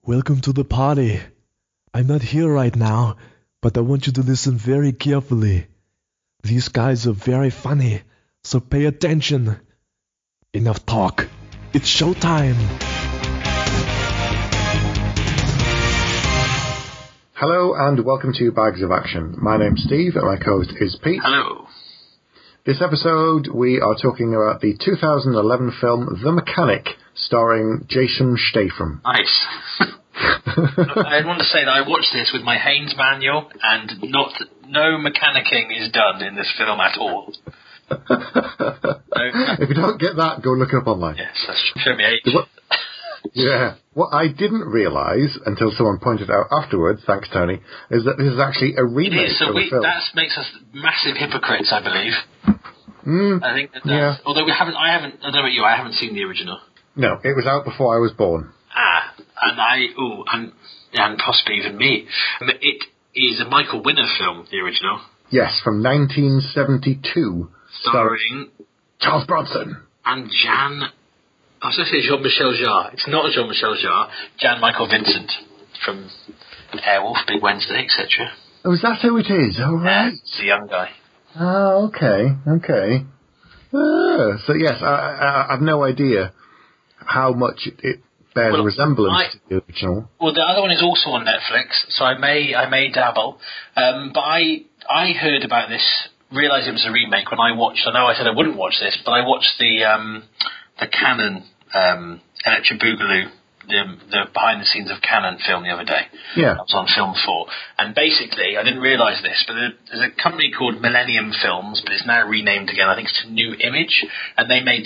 Welcome to the party. I'm not here right now, but I want you to listen very carefully. These guys are very funny, so pay attention. Enough talk. It's showtime. Hello and welcome to Bags of Action. My name's Steve and my co-host is Pete. Hello. This episode we are talking about the 2011 film The Mechanic, starring Jason Statham. Nice. I want to say that I watched this with my Haynes manual and no mechanicking is done in this film at all. If you don't get that, go look it up online. Yes, that's show me age. What I didn't realise until someone pointed out afterwards, thanks Tony, is that this is actually a remake it is, so of the film. That makes us massive hypocrites, I believe. I think that does. Although I don't know about you, I haven't seen the original. No, it was out before I was born. And possibly even me. It is a Michael Winner film, the original. Yes, from 1972. Starring Charles Bronson. And I was going to say Jean-Michel Jarre. It's not Jean-Michel Jarre. Jan Michael Vincent from Airwolf, Big Wednesday, etc. Oh, is that who it is? Oh, right. It's the young guy. Oh, okay. So, yes, I have no idea how much it bears resemblance to the original. Well, the other one is also on Netflix, so I may dabble. But I heard about this, realised it was a remake when I watched. I know I said I wouldn't watch this, but I watched the Canon Electric Boogaloo, the behind the scenes of Canon film the other day. Yeah. I was on Film 4. And basically, I didn't realise this, but there's a company called Millennium Films, but it's now renamed again. I think it's to New Image, and they made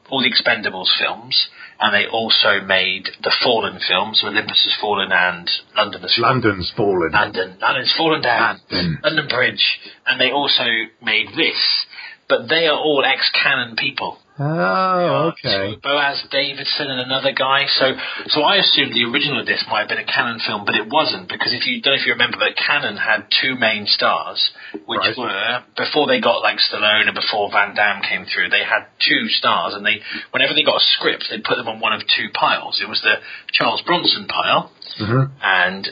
all the Expendables films, and they also made the Fallen films, Olympus Has Fallen and London Has Fallen. London's Fallen. London's Fallen down. London Bridge. And they also made this, but they are all ex-Canon people. Oh, okay. Boaz Davidson and another guy. So I assumed the original of this might have been a Canon film, but it wasn't, because if you remember, but Canon had two main stars, which were, before they got like Stallone and before Van Damme came through, they had two stars, and whenever they got a script, they put them on one of two piles. It was the Charles Bronson pile, and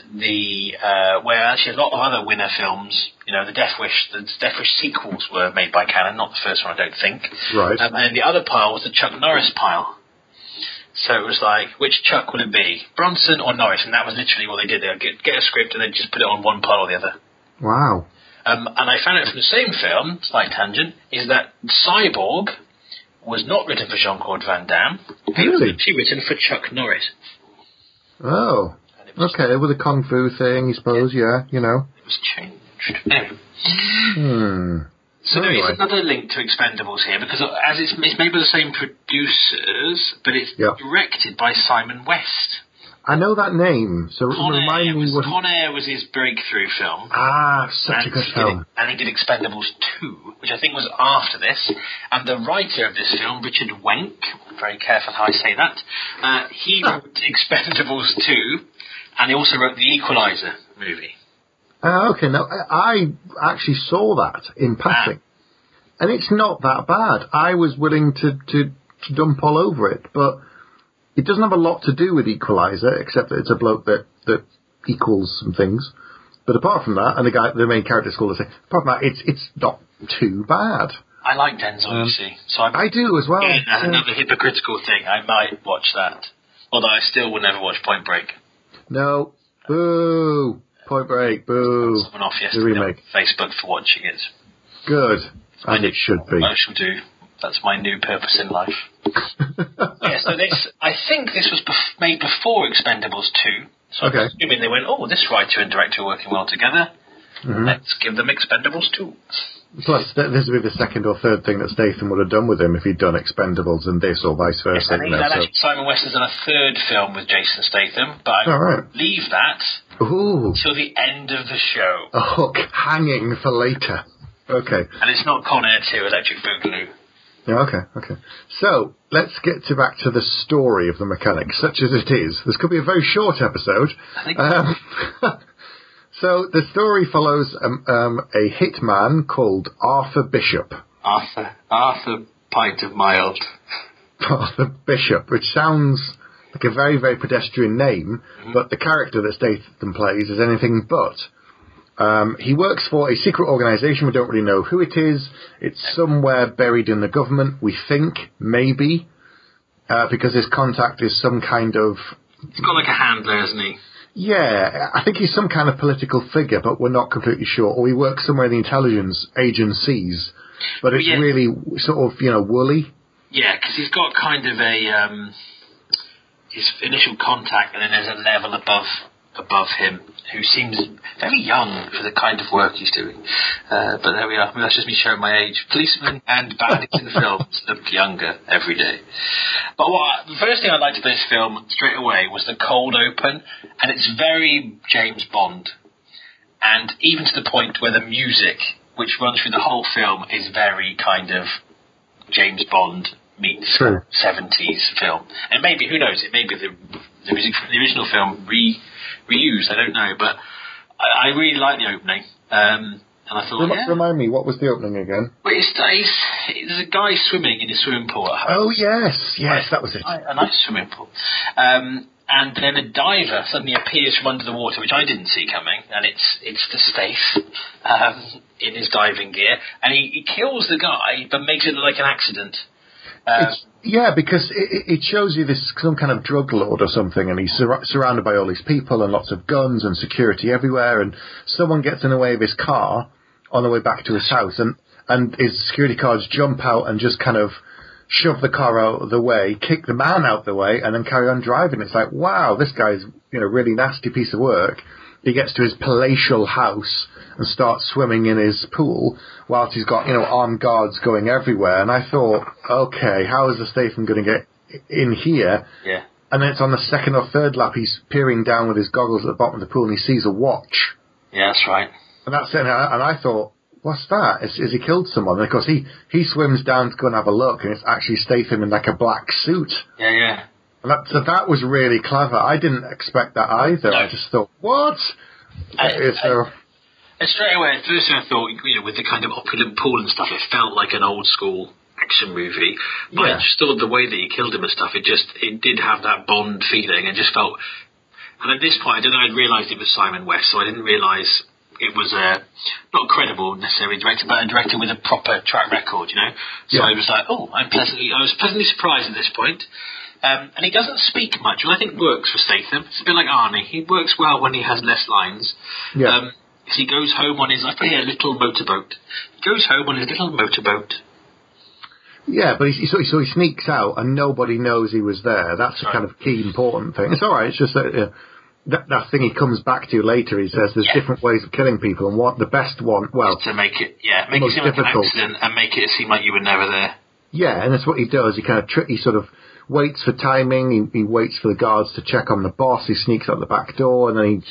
where actually a lot of other winner films, the Death Wish sequels were made by Canon, not the first one, I don't think. Right. And the other pile was the Chuck Norris pile. So it was like, which Chuck would it be? Bronson or Norris? And that was literally what they did. They'd get a script and then just put it on one pile or the other. Wow. And I found out from the same film, slight tangent, is that Cyborg was not written for Jean-Claude Van Damme. It was actually written for Chuck Norris. Oh. Okay, with a Kung Fu thing, I suppose, yeah. It was changed. So there is another link to Expendables here, because as it's made by the same producers, but it's directed by Simon West. I know that name, so remind me what... Con Air was his breakthrough film. Such a good film. And he did Expendables 2, which I think was after this. And the writer of this film, Richard Wenk, very careful how I say that, he wrote Expendables 2, and he also wrote the Equalizer movie. Okay, now, I actually saw that in passing. And it's not that bad. I was willing to dump all over it, but it doesn't have a lot to do with Equalizer, except that it's a bloke that equals some things. But apart from that, and the main character's called the same, apart from that, it's not too bad. I like Denzel, you see. So I do as well. Again, as another hypocritical thing, I might watch that. Although I still would never watch Point Break. No. Boo. Point Break, boo. Someone off yesterday on Facebook for watching it. Good. And it should be. I shall do. That's my new purpose in life. So I think this was made before Expendables 2. So I'm assuming they went, this writer and director are working well together. Let's give them Expendables 2. Plus, this would be the second or third thing that Statham would have done with him if he'd done Expendables and this, or vice versa. Actually, Simon West has done a third film with Jason Statham, but I will leave that till the end of the show. A hook hanging for later. Okay. And it's not Con Air 2, Electric Boogaloo. Yeah, okay. So, let's get back to the story of The Mechanic, such as it is. This could be a very short episode. I think so, the story follows a hitman called Arthur Bishop. Arthur Pint of Mild. Arthur Bishop, which sounds like a very, very pedestrian name, but the character that Statham plays is anything but. He works for a secret organisation. We don't really know who it is. It's somewhere buried in the government, we think, maybe, because his contact is some kind of... He's got like a handler, hasn't he? Yeah, I think he's some kind of political figure, but we're not completely sure. Or he works somewhere in the intelligence agencies, but it's really sort of, woolly. Yeah, because he's got kind of a... his initial contact, and then there's a level above him who seems very young for the kind of work he's doing. But there we are. I mean, that's just me showing my age. Policemen and bandits in films look younger every day. But the first thing I liked about this film straight away was the cold open, and it's very James Bond. And even to the point where the music, which runs through the whole film, is very kind of James Bond meets 70s film. And maybe, who knows, it may be the music from the original film reused, I don't know, but I really like the opening. And I thought, Remind me, what was the opening again? Well, there's a guy swimming in a swimming pool at home. Oh, yes, that was it. A nice swimming pool. And then a diver suddenly appears from under the water, which I didn't see coming, and it's the Stath in his diving gear, and he kills the guy, but makes it look like an accident. Because it shows you this some kind of drug lord or something, and he's surrounded by all these people and lots of guns and security everywhere, and someone gets in the way of his car on the way back to his house, and his security guards jump out and just kind of shove the car out of the way, kick the man out of the way, and then carry on driving. It's like, wow, this guy's really nasty piece of work. He gets to his palatial house and starts swimming in his pool whilst he's got, armed guards going everywhere. And I thought, okay, how is the Statham going to get in here? Yeah. And then it's on the second or third lap, he's peering down with his goggles at the bottom of the pool and he sees a watch. Yeah, that's right. And that's it. And I thought, what's that? Has he killed someone? And of course, he swims down to go and have a look, and it's actually Statham in like a black suit. Yeah. So that was really clever. I didn't expect that either. No. I just thought, what? And straight away, at first I thought, with the kind of opulent pool and stuff, it felt like an old school action movie. But I just thought the way that he killed him and stuff, it did have that Bond feeling, and just felt. And at this point, I don't know, I'd realised it was Simon West, so I didn't realise it was not credible necessarily director, but a director with a proper track record, So I was like, I was pleasantly surprised at this point. And he doesn't speak much, which I think works for Statham. It's a bit like Arnie. He works well when he has less lines. Yeah. He goes home on his, I put here, little motorboat. He goes home on his little motorboat. Yeah, but he sneaks out and nobody knows he was there. That's the kind of key important thing. It's all right. It's just that thing he comes back to later. He says there's different ways of killing people, and what the best one, to make it seem like an accident and make it seem like you were never there. Yeah, and that's what he does. He kind of he sort of waits for timing. He waits for the guards to check on the boss. He sneaks out the back door, and then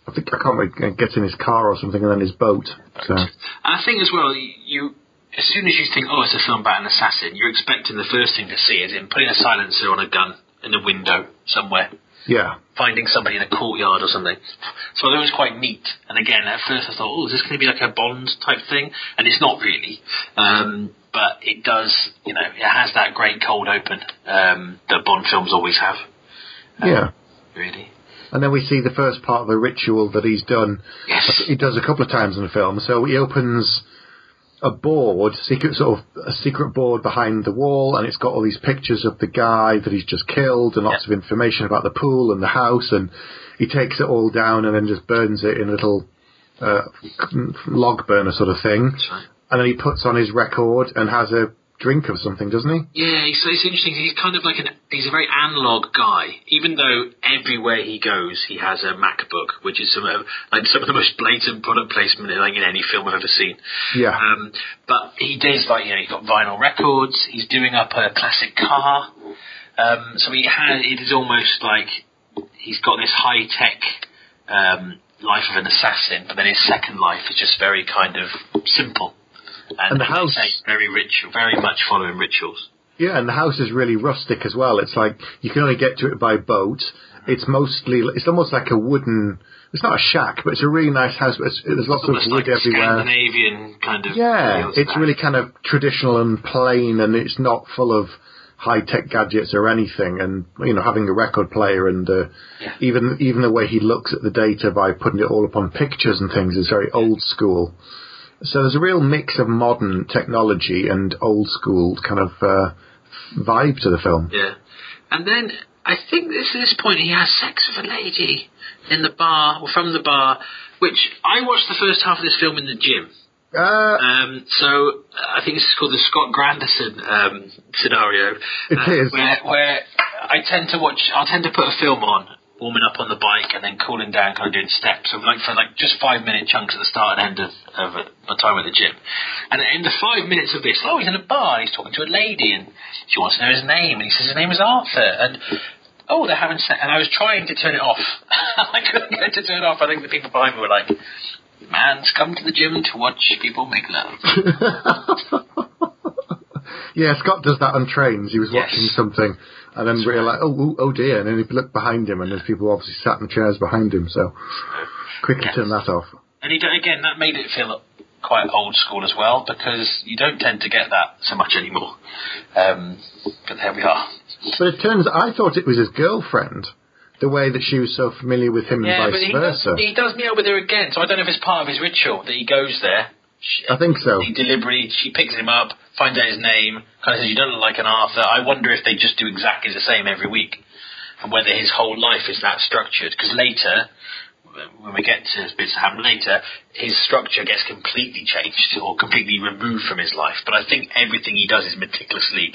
I can't remember, gets in his car or something, and then his boat. So. And I think as well, as soon as you think, it's a film about an assassin, you're expecting the first thing to see is him putting a silencer on a gun in a window somewhere. Yeah. Finding somebody in a courtyard or something. So that was quite neat. And again, at first I thought, is this going to be like a Bond type thing? And it's not really. But it does, it has that great cold open that Bond films always have. Really. And then we see the first part of the ritual that he's done. Yes. He does a couple of times in the film. So he opens a secret board behind the wall, and it's got all these pictures of the guy that he's just killed and lots of information about the pool and the house, and he takes it all down and then just burns it in a little log burner sort of thing. That's right. And then he puts on his record and has a drink of something, doesn't he? Yeah, so it's interesting. He's kind of like he's a very analog guy, even though everywhere he goes he has a MacBook, which is some of the most blatant product placement in any film I've ever seen. Yeah. But he does he's got vinyl records. He's doing up a classic car. So it is almost like he's got this high tech life of an assassin, but then his second life is just very kind of simple. And the house very rich, very much following rituals. Yeah, and the house is really rustic as well. It's like you can only get to it by boat. It's almost like a wooden. It's not a shack, but it's a really nice house. But there's lots of wood everywhere. Scandinavian kind of. Yeah, it's really kind of traditional and plain, and it's not full of high-tech gadgets or anything, and having a record player, and even the way he looks at the data by putting it all up on pictures and things is very old school. So there's a real mix of modern technology and old school kind of vibe to the film. Yeah, and then I think at this point he has sex with a lady in the bar, or from the bar, which I watched the first half of this film in the gym. So I think this is called the Scott Granderson scenario. It is. Where I'll tend to put a film on, warming up on the bike, and then cooling down, kind of doing steps. So for just 5-minute chunks at the start and end of my time at the gym. And in the 5 minutes of this, he's in a bar, he's talking to a lady, and she wants to know his name, and he says his name is Arthur, and they're having sex, and I was trying to turn it off. I couldn't get to turn it off. I think the people behind me were like, man's come to the gym to watch people make love. Yeah, Scott does that on trains. He was watching something and then realised, oh dear, and then he looked behind him and there's people obviously sat in chairs behind him, so quickly turn that off. And again, that made it feel quite old school as well, because you don't tend to get that so much anymore. But there we are. But I thought it was his girlfriend, the way that she was so familiar with him and vice versa. He does meet up with her again, so I don't know if it's part of his ritual that he goes there. I think so. She picks him up, finds out his name, kind of says, you don't look like an Arthur. I wonder if they just do exactly the same every week, and whether his whole life is that structured. Because later, when we get to bits that happen later, his structure gets completely changed or completely removed from his life. But I think everything he does is meticulously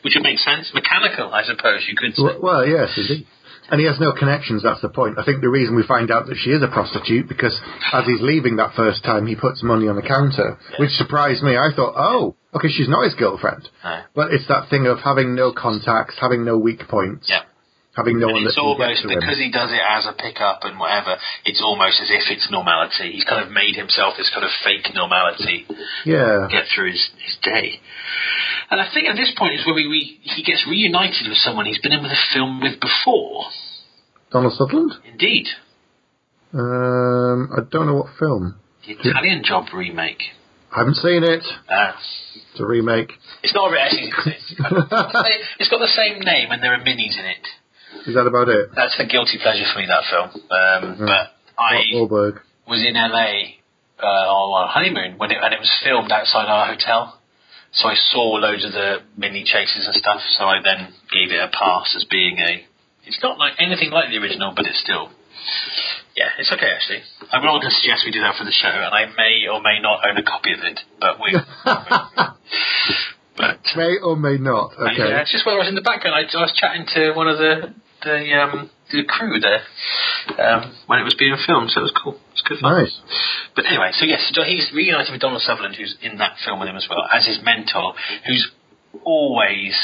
which would make sense, mechanical, I suppose you could say. Well, yes, indeed. And he has no connections, that's the point. I think the reason we find out that she is a prostitute, because as he's leaving that first time, he puts money on the counter, which surprised me. I thought, okay, she's not his girlfriend. No. But it's that thing of having no contacts, having no weak points. Yeah. Having no one that can get to him. Because he does it as a pickup and whatever, it's almost as if it's normality. He's kind of made himself this kind of fake normality to get through his day. And I think at this point is where he gets reunited with someone he's been in with a film with before. Donald Sutherland? Indeed. I don't know what film. The Italian Job remake. I haven't seen it. It's a remake. It's not actually. It's got the same name and there are minis in it. Is that about it? That's the guilty pleasure for me, that film. But I was in LA on a honeymoon and it was filmed outside our hotel. So I saw loads of the mini chases and stuff, so I then gave it a pass as being it's not like anything like the original, but it's still, it's okay actually. I'm not going to suggest we do that for the show, and I may or may not own a copy of it, but but may or may not, okay. It's just when I was in the background, I was chatting to one of the crew there when it was being filmed, so it was cool. It's good fun. Nice. But anyway, so he's reunited with Donald Sutherland, who's in that film with him as well, as his mentor, who's always...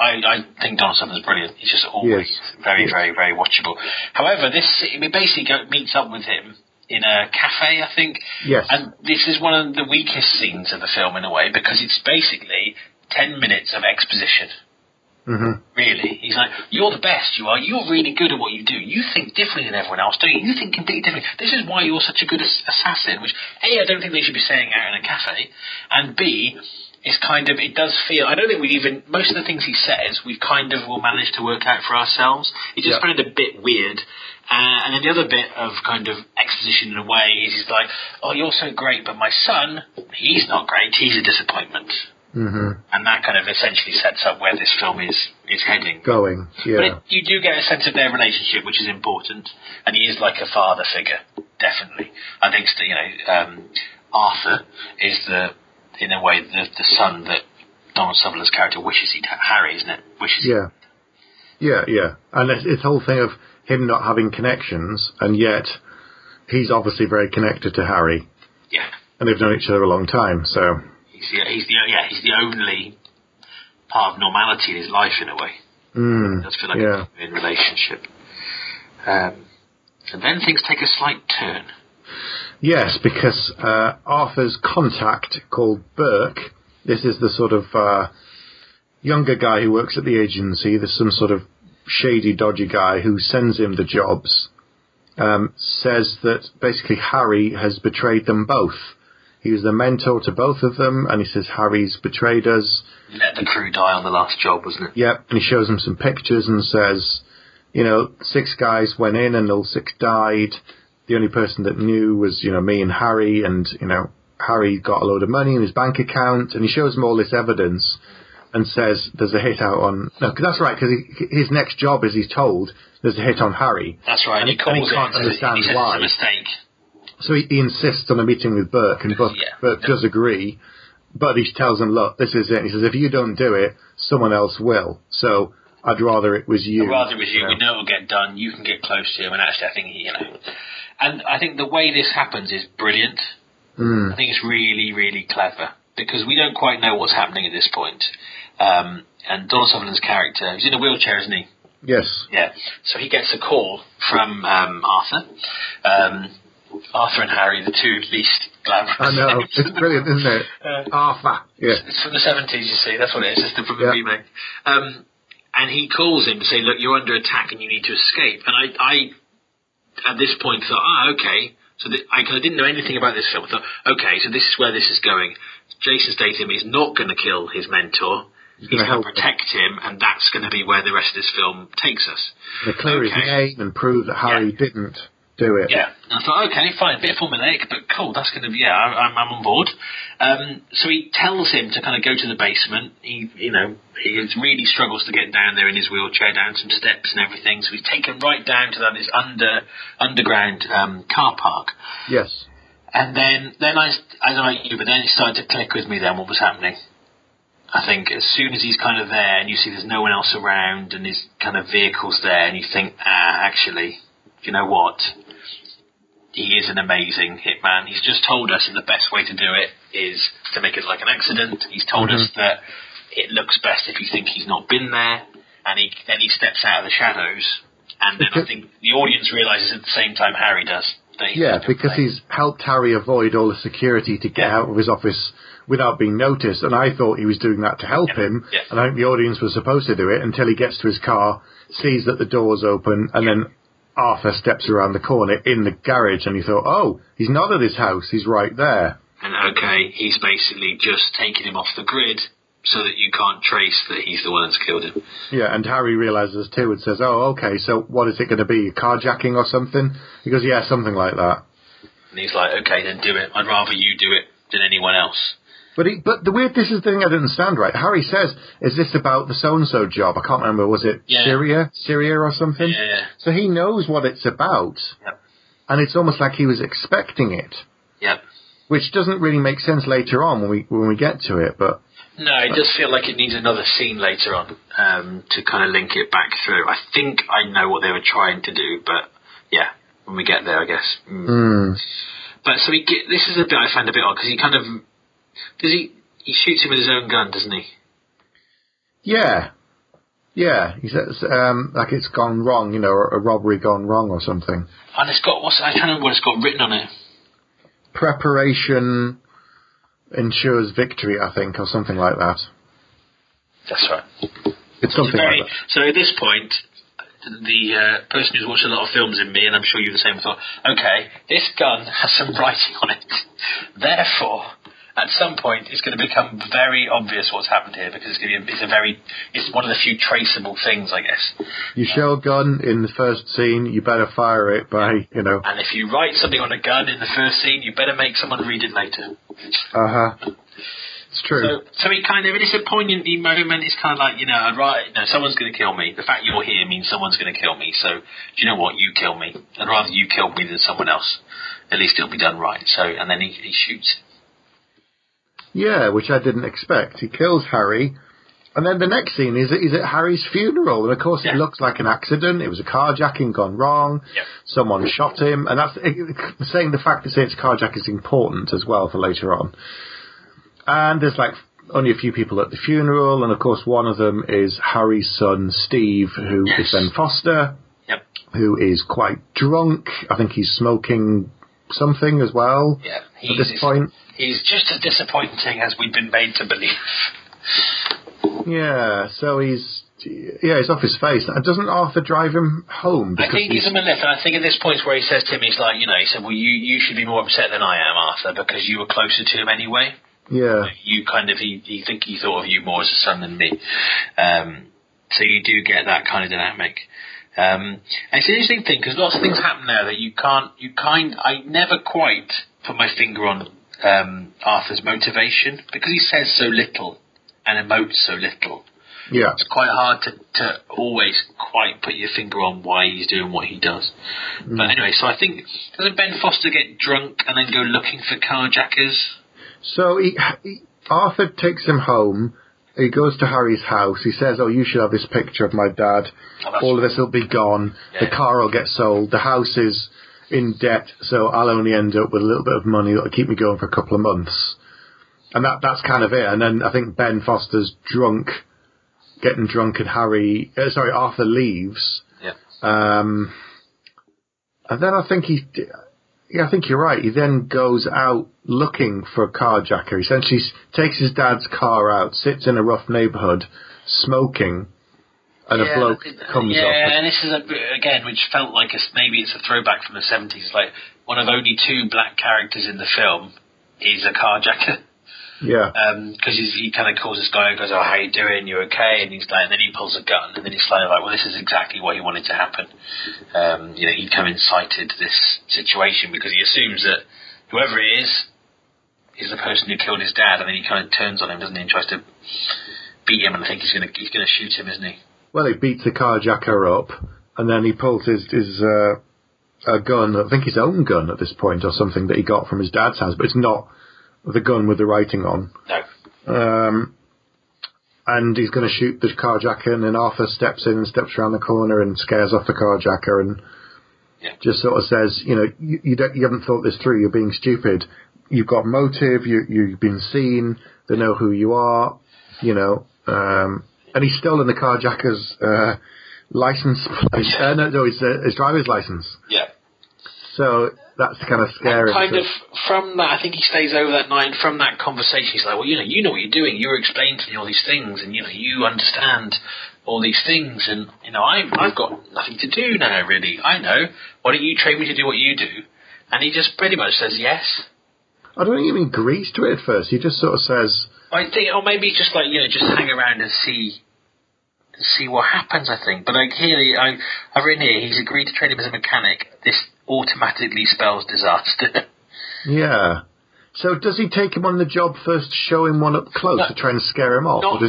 I think Donald Sutherland's brilliant. He's just always very, very, very watchable. However, we basically meets up with him in a cafe, I think. Yes. And this is one of the weakest scenes of the film in a way, because it's basically 10 minutes of exposition. Mm-hmm. Really. He's like, you're the best, you are. You're really good at what you do. You think differently than everyone else, don't you? You think completely differently. This is why you're such a good assassin, which, A, I don't think they should be saying out in a cafe, and B, it's it does feel, I don't think most of the things he says, we will manage to work out for ourselves. It just found a bit weird. And then the other bit of exposition in a way is he's like, oh, you're so great, but my son, he's not great, he's a disappointment. Mm-hmm. And that essentially sets up where this film is heading. Going, yeah. But you do get a sense of their relationship, which is important, and he is like a father figure, definitely. I think, Arthur is in a way, the son that Donald Sutherland's character wishes he'd Harry, isn't it? Yeah. And it's whole thing of him not having connections, and yet he's obviously very connected to Harry. Yeah. And they've known each other a long time, so... He's the only part of normality in his life, in a way. It does feel like a relationship. And then things take a slight turn. Yes, because Arthur's contact, called Burke, this is the sort of younger guy who works at the agency. There's some sort of shady, dodgy guy who sends him the jobs, says that basically Harry has betrayed them both. He was the mentor to both of them, and he says Harry's betrayed us, Let the crew die on the last job, wasn't it? Yep, and he shows them some pictures and says, 6 guys went in and all 6 died. The only person that knew was, me and Harry, and, Harry got a load of money in his bank account, and he shows them all this evidence and says there's a hit out on... No, cause that's right, because his next job is, he's told, there's a hit on Harry. That's right, and he calls he can't understand he says why. It's a mistake. So he insists on a meeting with Burke, and Burke does agree, but he tells him, look, this is it. And he says, if you don't do it, someone else will. So I'd rather it was you. I'd rather it was you. We know it'll get done. You can get close to him. And actually, I think, And I think the way this happens is brilliant. I think it's really, really clever, because we don't quite know what's happening at this point. And Donald Sutherland's character, he's in a wheelchair, isn't he? Yes. Yeah. So he gets a call from Arthur. Arthur and Harry, the two least glamorous. I know. It's brilliant, isn't it? Arthur. Yeah. It's from the 70s, you see. That's what it is. It's from the remake. And he calls him to say, look, you're under attack and you need to escape. And I at this point, thought, okay. So I didn't know anything about this film. I thought, okay, so this is where this is going. Jason Statham is not going to kill his mentor. He's going to protect him, and that's going to be where the rest of this film takes us. To clear his name and prove that Harry didn't do it. Yeah. And I thought, okay, fine, a bit formulaic, but cool, that's going to be, I'm on board. So he tells him to kind of go to the basement. He really struggles to get down there in his wheelchair, down some steps and everything. So he's taken right down to this underground car park. Yes. And then I don't know about you, but then it started to click with me then what was happening. I think as soon as he's kind of there and you see there's no one else around and his kind of vehicle's there and you think, actually, you know what? He is an amazing hitman. He's just told us that the best way to do it is to make it like an accident. He's told us that it looks best if you think he's not been there. And then he steps out of the shadows. And then I think the audience realises at the same time Harry does. Because he's helped Harry avoid all the security to get out of his office without being noticed. And I thought he was doing that to help him. Yeah. And I think the audience was supposed to do it until he gets to his car, sees that the door's open, and then Arthur steps around the corner in the garage, and he thought, oh, he's not at his house, he's right there. And okay, he's basically just taken him off the grid so that you can't trace that he's the one that's killed him. Yeah, and Harry realises too and says, oh, okay, so what is it going to be, a carjacking or something? He goes, yeah, something like that. And he's like, okay, then do it. I'd rather you do it than anyone else. But this is the thing I didn't understand right. Harry says, is this about the so-and-so job? I can't remember, was it Syria or something? Yeah. So he knows what it's about. Yep. And it's almost like he was expecting it. Yep. Which doesn't really make sense later on when we get to it, but... No, it does feel like it needs another scene later on to kind of link it back through. I think I know what they were trying to do, but yeah, when we get there, I guess. But so this is a bit I find a bit odd, because he kind of... He shoots him with his own gun, doesn't he? Yeah. Yeah, he says, like it's gone wrong, a robbery gone wrong or something. And it's got, I can't remember what it's got written on it. Preparation ensures victory, I think, or something like that. That's right. It's something like that. So at this point, the person who's watched a lot of films in me, and I'm sure you're the same, thought, okay, this gun has some writing on it. Therefore, at some point, it's going to become very obvious what's happened here, because it's one of the few traceable things, I guess. You show a gun in the first scene, you better fire it by, And if you write something on a gun in the first scene, you better make someone read it later. It's true. So it's a poignant moment. It's kind of like, someone's going to kill me. The fact you're here means someone's going to kill me. So, do you know what? You kill me. I'd rather you kill me than someone else. At least it'll be done right. So, and then he shoots. Yeah, which I didn't expect. He kills Harry, and then the next scene is at Harry's funeral, and of course it looks like an accident. It was a carjacking gone wrong. Yep. Someone shot him, and that's saying the fact to say it's carjacking is important as well for later on. And there's only a few people at the funeral, and of course one of them is Harry's son Steve, who is Ben Foster, who is quite drunk. I think he's smoking something as well at this point. He's just as disappointing as we've been made to believe. Yeah, so he's off his face. Doesn't Arthur drive him home? I think he gives him a lift, and I think at this point where he says to him, he's like, he said, well, you should be more upset than I am, Arthur, because you were closer to him anyway. Yeah. You kind of, he thought of you more as a son than me. So you do get that kind of dynamic. And it's an interesting thing because lots of things happen there that I never quite put my finger on Arthur's motivation because he says so little and emotes so little. Yeah. It's quite hard to always quite put your finger on why he's doing what he does. But anyway, so I think, doesn't Ben Foster get drunk and then go looking for carjackers? So Arthur takes him home. He goes to Harry's house. He says, "Oh, you should have this picture of my dad. All of this will be gone. Yeah. The car will get sold. The house is in debt, so I'll only end up with a little bit of money that'll keep me going for a couple of months." And that's kind of it. And then I think Ben Foster's getting drunk, and Arthur leaves. Yeah. And then I think I think you're right. He then goes out looking for a carjacker. He essentially takes his dad's car out, sits in a rough neighbourhood, smoking, and a bloke comes up. Yeah, and this is, again, which felt like maybe it's a throwback from the 70s. Like, one of only 2 black characters in the film is a carjacker. Yeah. Because he kind of calls this guy and goes, "Oh, how you doing? You okay?" And he's like, and then he pulls a gun, and then he's like, "Well, this is exactly what he wanted to happen." He kind of incited this situation because he assumes that whoever it is the person who killed his dad, and then he kind of turns on him, doesn't he, and tries to beat him, and I think he's going to shoot him, isn't he? Well, he beats the carjacker up, and then he pulls his gun, I think his own gun at this point, or something that he got from his dad's house, but it's not the gun with the writing on. No. And he's going to shoot the carjacker, and then Arthur steps in and steps around the corner and scares off the carjacker and just sort of says, you haven't thought this through, you're being stupid. You've got motive, you've been seen, they know who you are, and he's stolen the carjacker's license plate. His driver's license. Yeah. So that's kind of scary. And from that, I think he stays over that night, and from that conversation, he's like, "Well, you know what you're doing. You're explaining to me all these things, and you understand all these things, and I've got nothing to do now, really. I know. Why don't you train me to do what you do?" And he just pretty much says yes. I don't think he even agrees to it at first. He just sort of says, I think, or maybe it's just like, just hang around and see what happens, I think. But like here, I've written here, he's agreed to train him as a mechanic. This automatically spells disaster. Yeah. So does he take him on the job first, show him one up close to try and scare him off? Coffee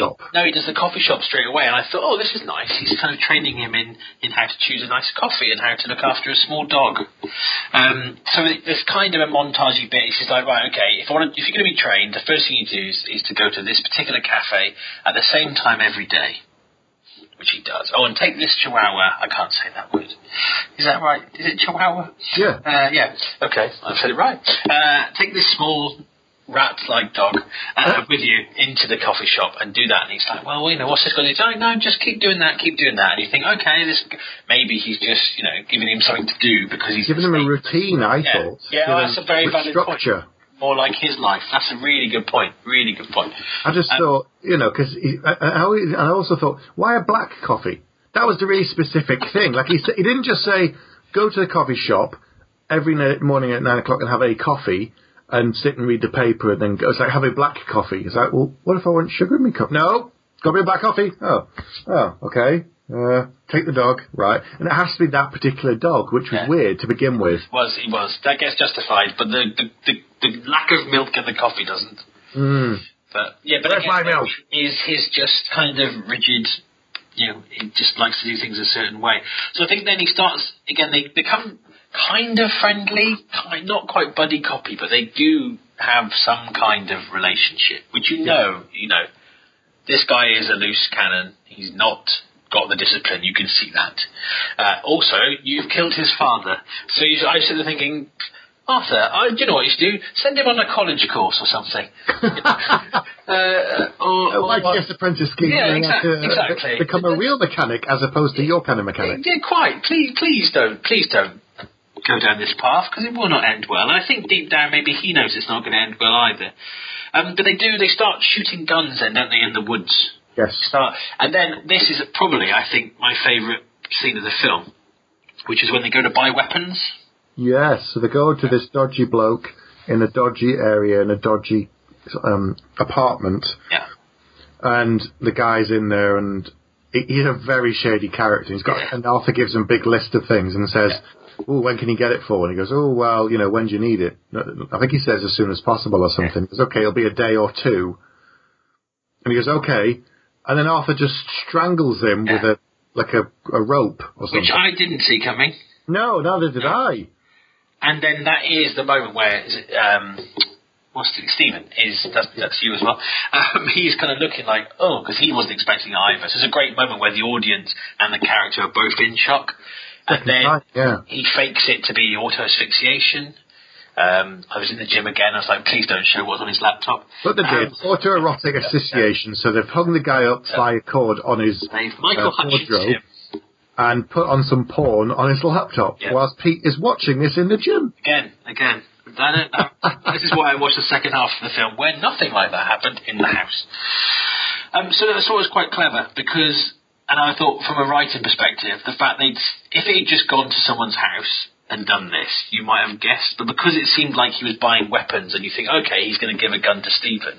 shop? No, he does the coffee shop straight away, and I thought, oh, this is nice. He's kind of training him in how to choose a nice coffee and how to look after a small dog. So there's kind of a montagey bit. He's like, right, okay, if you're going to be trained, the first thing you do is to go to this particular cafe at the same time every day. Which he does. Oh, and take this chihuahua. I can't say that word. Is that right? Is it chihuahua? Yeah. Yeah. Okay, I've said it right. Take this small rat-like dog with you into the coffee shop and do that. And he's like, well, what's this going to do? No, just keep doing that. And you think, okay, maybe he's just, giving him something to do because he's giving him a routine. I thought. Yeah, that's a very valid structure. Point. More like his life. That's a really good point. Really good point. I just thought, because I also thought, why a black coffee? That was the really specific thing. Like he didn't just say, go to the coffee shop every morning at 9 o'clock and have a coffee and sit and read the paper and then go. It's like, have a black coffee. It's like, well, what if I want sugar in my cup? No, got to be a black coffee. Oh, okay. Take the dog, right? And it has to be that particular dog, which was weird to begin with. He was. That gets justified, but the lack of milk in the coffee doesn't. But where's my milk? Is his just kind of rigid, he just likes to do things a certain way. So I think then he starts, again, they become kind of friendly, not quite buddy copy, but they do have some kind of relationship, which this guy is a loose cannon. He's not got the discipline, you can see that. Also, you've killed his father. So I was sort of thinking, Arthur, do you know what you should do? Send him on a college course or something. Like the apprentice scheme. Yeah, exactly. Become a real mechanic as opposed to your kind of mechanic. Yeah, quite. Please don't go down this path because it will not end well. And I think deep down maybe he knows it's not going to end well either. But they start shooting guns then, don't they, in the woods? Yes. And then this is probably, I think, my favourite scene of the film, which is when they go to buy weapons. Yes, so they go to this dodgy bloke in a dodgy area in a dodgy apartment. Yeah. And the guy's in there, and he's a very shady character. He's got, and Arthur gives him a big list of things and says, "Oh, when can you get it for?" And he goes, "Oh, well, when do you need it?" I think he says as soon as possible or something. He goes, "Okay, it'll be a day or two." And he goes, "Okay." And then Arthur just strangles him with a rope or something. Which I didn't see coming. No, neither did I. And then that is the moment where Stephen that's you as well. He's kind of looking like, because he wasn't expecting it either. So it's a great moment where the audience and the character are both in shock. And then he fakes it to be auto asphyxiation. I was in the gym again. I was like, please don't show what's on his laptop. But they did. Autoerotic asphyxiation. So they've hung the guy up by a cord on his wardrobe and put on some porn on his laptop whilst Pete is watching this in the gym. Again. This is why I watched the second half of the film where nothing like that happened in the house. So I thought it was quite clever because, and I thought from a writing perspective, the fact if he'd just gone to someone's house and done this, you might have guessed, but because it seemed like he was buying weapons and you think, okay, he's going to give a gun to Stephen,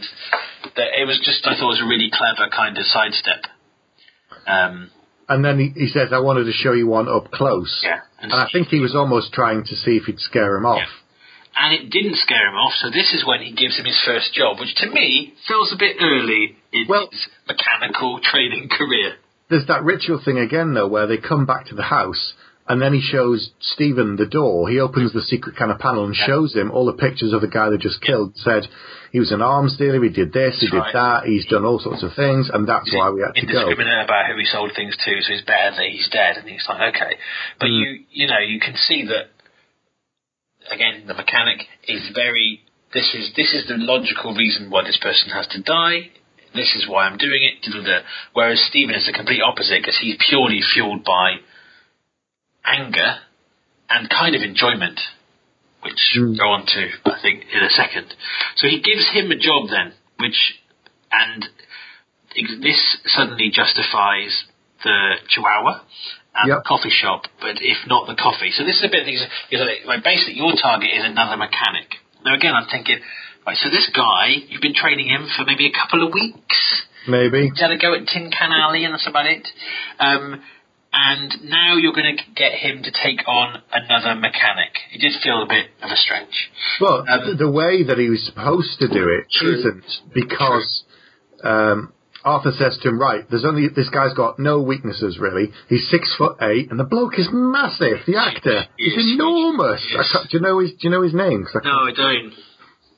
that it was just, I thought it was a really clever kind of sidestep. And then he says, "I wanted to show you one up close." Yeah. And I think he was almost trying to see if he'd scare him off. Yeah. And it didn't scare him off, so this is when he gives him his first job, which to me feels a bit early in his mechanical training career. There's that ritual thing again, though, where they come back to the house, and then he shows Stephen the door. He opens the secret kind of panel and shows him all the pictures of the guy they just killed. Said he was an arms dealer, he did this, he did that, he's done all sorts of things, and that's why we had to go. Indiscriminate about who he sold things to, so it's better that he's dead. And he's like, okay. But you can see that, again, the mechanic is this is the logical reason why this person has to die. This is why I'm doing it. Whereas Stephen is the complete opposite, because he's purely fueled by anger and kind of enjoyment, which we'll go on to, I think, in a second. So he gives him a job then, this suddenly justifies the Chihuahua and the coffee shop, but if not the coffee. So this is a bit of things. Basically, your target is another mechanic. Now, again, I'm thinking, right, so this guy, you've been training him for maybe a couple of weeks. Maybe. He's had a go at Tin Can Alley, and that's about it. And now you're going to get him to take on another mechanic. It did feel a bit of a stretch. Well, the way that he was supposed to do it isn't, because Arthur says to him, right, this guy's got no weaknesses, really. He's 6'8", and the bloke is massive. The actor is enormous. Do you know his name? No, I don't.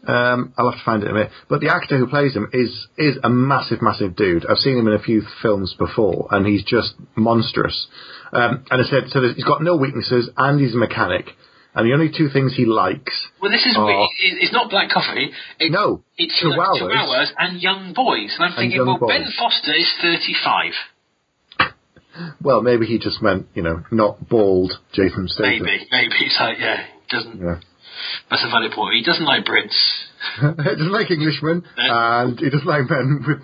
I'll have to find it in a minute. But the actor who plays him is a massive, massive dude. I've seen him in a few films before, and he's just monstrous. And I said, so he's got no weaknesses, and he's a mechanic. And the only two things he likes. Well, this is weird. It's not black coffee. It's Chihuahuas and young boys. And I'm thinking, Ben Foster is 35. Well, maybe he just meant, not bald Jason Statham. Maybe. He's like, he doesn't. Yeah. That's a valid point. He doesn't like Brits. He doesn't like Englishmen, and he doesn't like men with...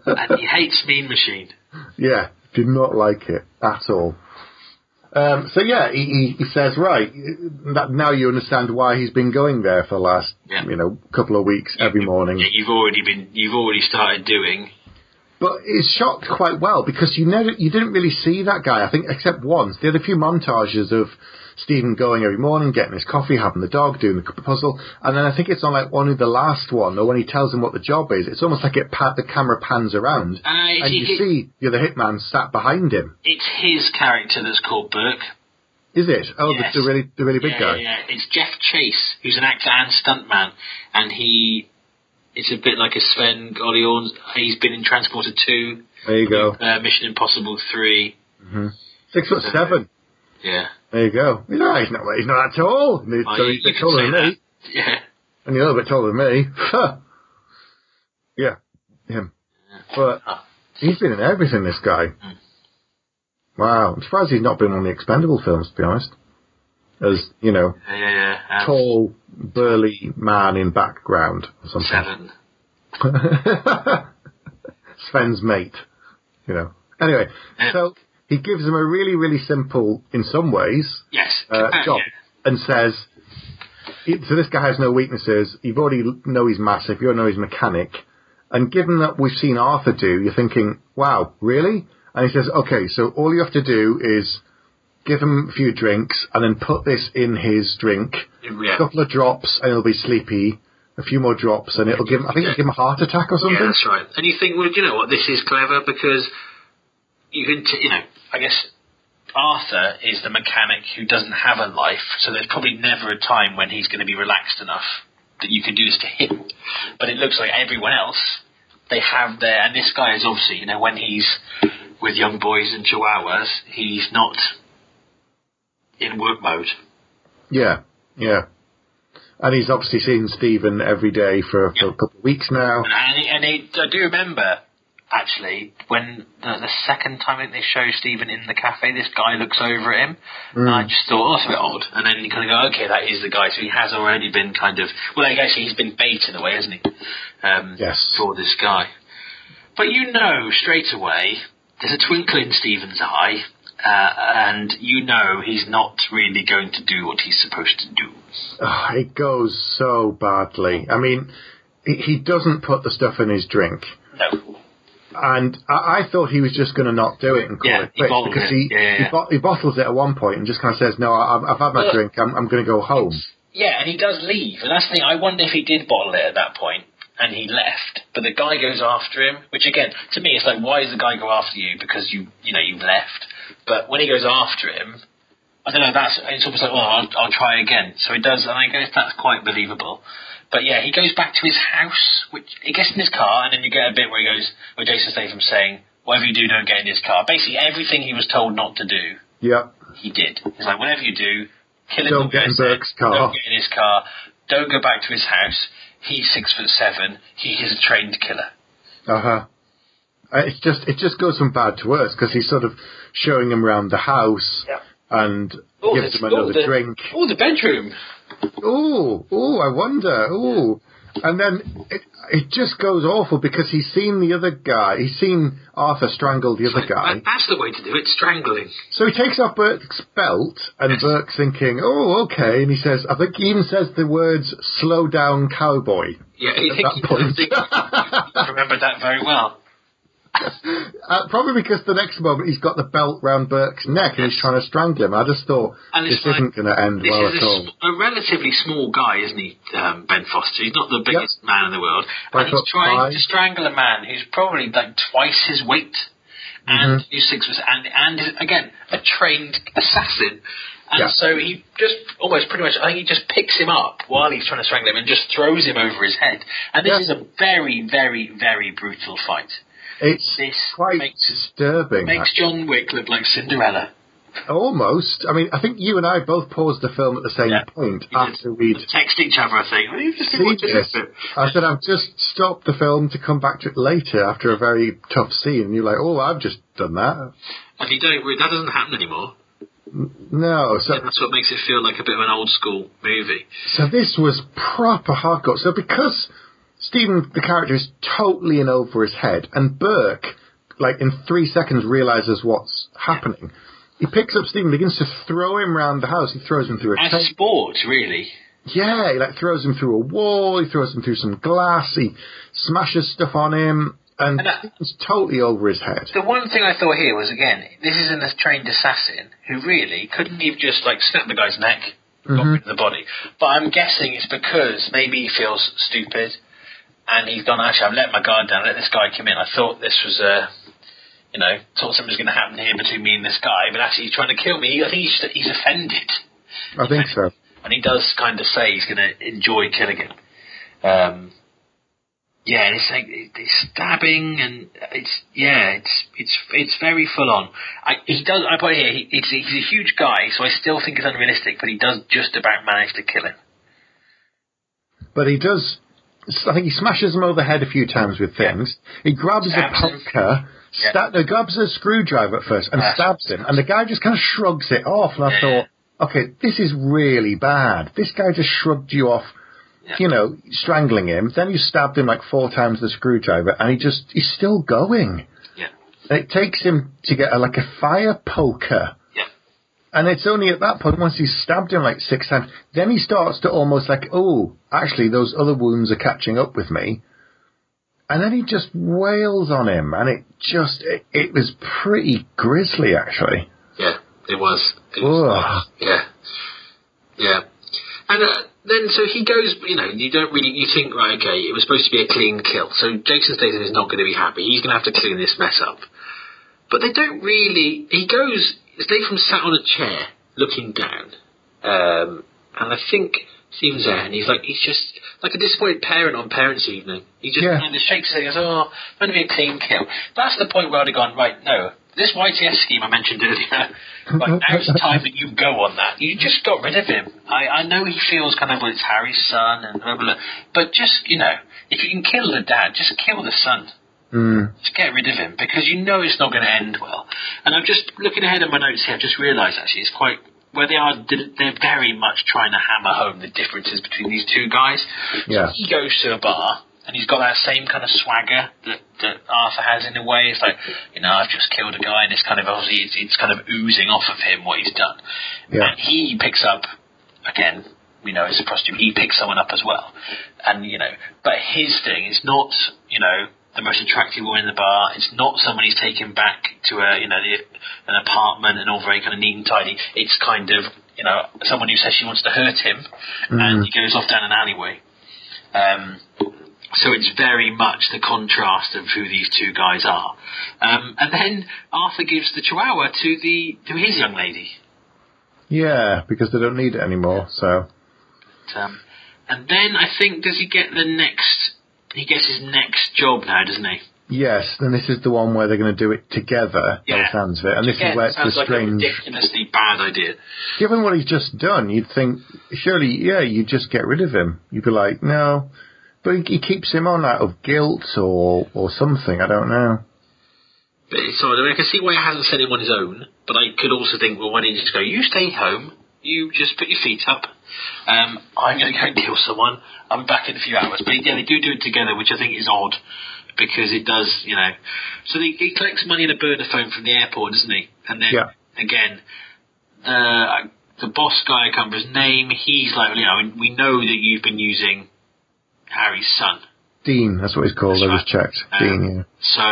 and he hates Mean Machine. Yeah, did not like it at all. He says, right, now you understand why he's been going there for the last, couple of weeks every morning. Yeah, you've already started doing. But it's shot quite well, because you didn't really see that guy, I think, except once. They had a few montages of Stephen going every morning, getting his coffee, having the dog, doing the puzzle, and then I think it's on only the last one, or when he tells him what the job is, it's almost like the camera pans around, and you see the hitman sat behind him. It's his character that's called Burke. Is it? Oh, yes. the really big guy. Yeah, it's Jeff Chase, who's an actor and stuntman, and it's a bit like a Sven Orleans. He's been in Transporter 2. There you go. Mission Impossible 3. Mm-hmm. 6'7". Yeah. There you go. He's not that tall. He's a bit taller than me. Yeah. And you're a little bit taller than me. Yeah, him. But he's been in everything, this guy. Mm. Wow. I'm surprised he's not been on the Expendable films, to be honest. As, tall, burly man in background or something. 7. Sven's mate. Anyway, so he gives him a really, really simple, in some ways, job, and says, So this guy has no weaknesses. You already know he's massive. You already know he's mechanic. And given that we've seen Arthur do, you're thinking, wow, really? And he says, okay, so all you have to do is give him a few drinks and then put this in his drink. Yeah. A couple of drops and he'll be sleepy. A few more drops and it'll give him, I think it'll give him a heart attack or something. Yeah, that's right. And you think, well, you know what, this is clever because you can, I guess Arthur is the mechanic who doesn't have a life, so there's probably never a time when he's going to be relaxed enough that you can do this to him. But it looks like everyone else, they have their, and this guy is obviously, when he's with young boys and chihuahuas, he's not in work mode. Yeah. And he's obviously seen Stephen every day for a couple of weeks now. And I do remember, actually, when the second time that they show Stephen in the cafe, this guy looks over at him, and I just thought, that's a bit odd. And then you kind of go, okay, that is the guy. So he has already been kind of, well, I guess he's been bait in a way, hasn't he? Yes. For this guy. But straight away, there's a twinkle in Stephen's eye, and he's not really going to do what he's supposed to do. Oh, it goes so badly. I mean, he doesn't put the stuff in his drink. No. And I thought he was just going to not do it and call it quits because he bottles it at one point and just kind of says, no, I've had my drink, I'm going to go home. Yeah, and he does leave. And that's the thing, I wonder if he did bottle it at that point and he left, but the guy goes after him, which again, to me, it's like, why does the guy go after you? Because you've left. But when he goes after him, I don't know, it's almost like, I'll try again. So he does, and I guess that's quite believable. But yeah, he goes back to his house, which he gets in his car, and then you get a bit where where Jason Statham's saying, whatever you do, don't get in his car. Basically, everything he was told not to do, he did. He's like, whatever you do, kill him. Don't get in Burke's car. Don't get in his car. Don't go back to his house. He's 6'7". He is a trained killer. It just goes from bad to worse because he's sort of showing him around the house and gives him another drink. Oh, the bedroom. I wonder. And then it just goes awful because he's seen the other guy. He's seen Arthur strangle the other guy. That's the way to do it, strangling. So he takes off Burke's belt, and Burke's thinking, okay. And he says, I think he even says the words, slow down cowboy. Yeah, I remember that very well. Probably because the next moment he's got the belt round Burke's neck and he's trying to strangle him. I just thought this isn't going to end well at all. A relatively small guy, isn't he, Ben Foster? He's not the biggest man in the world. And he's trying to strangle a man who's probably like twice his weight and who's 6 foot, and again, a trained assassin. And so he just I think he just picks him up while he's trying to strangle him and just throws him over his head. And this is a very, very, very brutal fight. It's quite disturbing. Makes John Wick look like Cinderella. Almost. I mean, I think you and I both paused the film at the same point after we'd text each other. I think. I said, I've just stopped the film to come back to it later after a very tough scene. And you're like, I've just done that. And that doesn't happen anymore. No. So that's what makes it feel like a bit of an old school movie. So this was proper hardcore. So because Stephen, the character, is totally in over his head, and Burke, like in 3 seconds, realizes what's happening. He picks up Stephen, begins to throw him around the house. He throws him through a as sport, really. Yeah, he throws him through a wall. He throws him through some glass. He smashes stuff on him, and Stephen's totally over his head. The one thing I thought here was, again, this is a trained assassin who really couldn't even just snap the guy's neck, got rid of the body. But I'm guessing it's because maybe he feels stupid. And he's gone, actually, I've let my guard down, let this guy come in. I thought this was thought something was going to happen here between me and this guy, but actually he's trying to kill me. I think he's offended. I think so. And he does kind of say he's going to enjoy killing him. And it's like, it's stabbing, and it's very full on. I put here, he's a huge guy, so I still think it's unrealistic, but he does just about manage to kill him. But he does. I think he smashes him over the head a few times with things. He grabs a poker, grabs a screwdriver at first and stabs him, and the guy just kind of shrugs it off. And I thought, okay, this is really bad. This guy just shrugged you off, strangling him. Then you stabbed him like 4 times with the screwdriver, and he's still going. Yeah. And it takes him to get a fire poker. And it's only at that point, once he's stabbed him like 6 times, then he starts to almost like, oh, actually, those other wounds are catching up with me. And then he just wails on him, and it was pretty grisly, actually. Yeah, it was. Yeah. And then, so he goes, you think, right, okay, it was supposed to be a clean kill. So Jason Statham is not going to be happy. He's going to have to clean this mess up. But they don't really, Statham sat on a chair, looking down. And I think Stephen's there, and he's just like a disappointed parent on parents' evening. He just kind of shakes his head and goes, oh, it's going to be a clean kill. That's the point where I'd have gone, right, no. This YTS scheme I mentioned earlier, right, now's the time that you go on that. You just got rid of him. I know he feels kind of, well, it's Harry's son and blah, blah, blah. But just, if you can kill the dad, just kill the son. Just get rid of him, because it's not going to end well. And I'm just looking ahead at my notes here, I've just realised, actually, it's quite... where they're very much trying to hammer home the differences between these two guys. Yeah. So he goes to a bar, and he's got that same kind of swagger that Arthur has in a way. It's like, I've just killed a guy, and it's kind of, obviously, it's kind of oozing off of him what he's done. Yeah. And he picks up, again, we know it's a prostitute, he picks someone up as well. And, but his thing is not, the most attractive woman in the bar. It's not someone he's taken back to an apartment and all very kind of neat and tidy. It's kind of, someone who says she wants to hurt him, and he goes off down an alleyway. So it's very much the contrast of who these two guys are. And then Arthur gives the chihuahua to his young lady. Yeah, because they don't need it anymore, so... and then I think, does he get he gets his next job now, doesn't he? Yes, and this is the one where they're going to do it together, by the sounds of it. And this is where it's the strange... Like a ridiculously bad idea. Given what he's just done, you'd think, surely, you'd just get rid of him. You'd be like, no... But he keeps him on out of guilt or something, I don't know. But I can see why he hasn't sent him on his own, but I could also think, well, why didn't you just go, you stay home, you just put your feet up, I'm going to go and kill someone, I'll be back in a few hours. But they do it together, which I think is odd, because it does, So he collects money in a burner phone from the airport, doesn't he? And then, again, the boss guy, I can't remember his name, he's like, we know that you've been using Harry's son. Dean, that's what he's called. I just checked. Dean, So,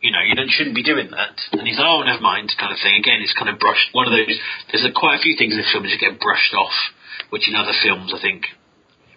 you shouldn't be doing that. And he's like, oh, never mind, kind of thing. Again, it's kind of brushed. One of those, there's quite a few things in the film that just get brushed off, which in other films, I think,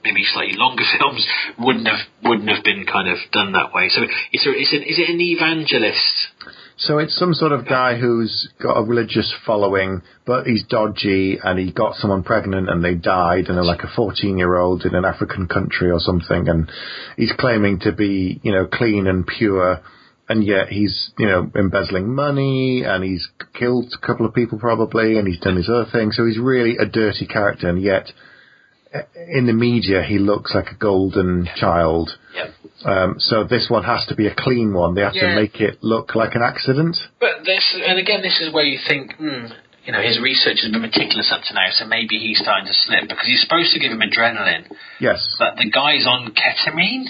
maybe slightly longer films, wouldn't have been kind of done that way. So is it an evangelist? So it's some sort of guy who's got a religious following, but he's dodgy, and he got someone pregnant and they died, and they're like a 14-year-old in an African country or something, and he's claiming to be, clean and pure, and yet he's, embezzling money, and he's killed a couple of people probably, and he's done his other thing, so he's really a dirty character, and yet in the media he looks like a golden child. Yep. So this one has to be a clean one. They have to make it look like an accident. But this is where you think, his research has been meticulous up to now, so maybe he's starting to slip, because he's supposed to give him adrenaline. Yes. But the guy's on ketamine?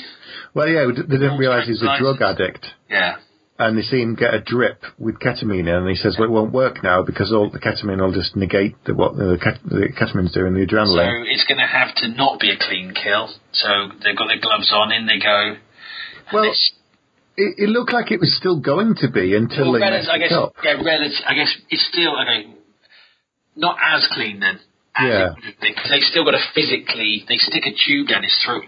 Well, yeah, they didn't realise he's a drug addict. Yeah. And they see him get a drip with ketamine in, and he says, well, it won't work now because all the ketamine will just negate what the ketamine's doing, the adrenaline. So it's going to have to not be a clean kill. So they've got their gloves on, in they go. Well, it looked like it was still going to be until they messed it up. Yeah, I guess it's still, not as clean then. Because they've still got to they stick a tube down his throat.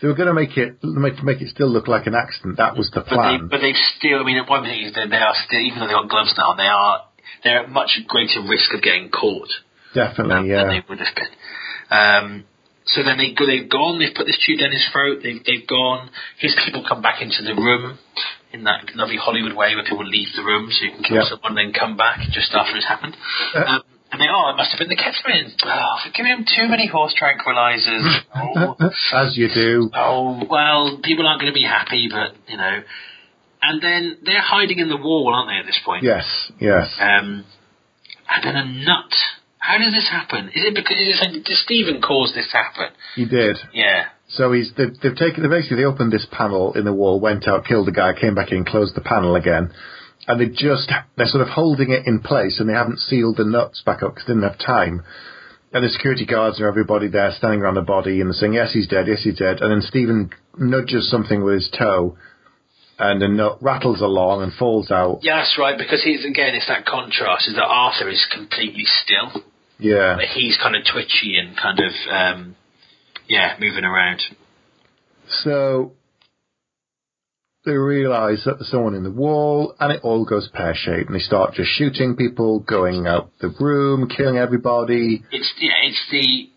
They were going to make it still look like an accident. That was the plan. But they still, one thing is that they are still, even though they've got gloves now, they're at much greater risk of getting caught. Definitely, than they would have been. So then they've gone, they've put this tube down his throat, they've gone, his people come back into the room in that lovely Hollywood way where people leave the room so you can kill someone and then come back just after it's happened. And they, it must have been the ketamine. Oh, for giving him too many horse tranquilizers. Oh. As you do. Oh, well, people aren't going to be happy, but, And then they're hiding in the wall, aren't they, at this point? Yes. And then a nut. How does this happen? Is it because did Stephen cause this to happen? He did. Yeah. So they opened this panel in the wall, went out, killed the guy, came back in, closed the panel again. and they're sort of holding it in place, and they haven't sealed the nuts back up because they didn't have time. And the security guards and everybody there standing around the body and saying, yes, he's dead, yes, he's dead. And then Stephen nudges something with his toe, and the nut rattles along and falls out. Yeah, that's right, because it's that contrast, is that Arthur is completely still. Yeah. But he's kind of twitchy and kind of, moving around. So they realise that there's someone in the wall, and it all goes pear-shaped, and they start just shooting people, going out the room, killing everybody. It's the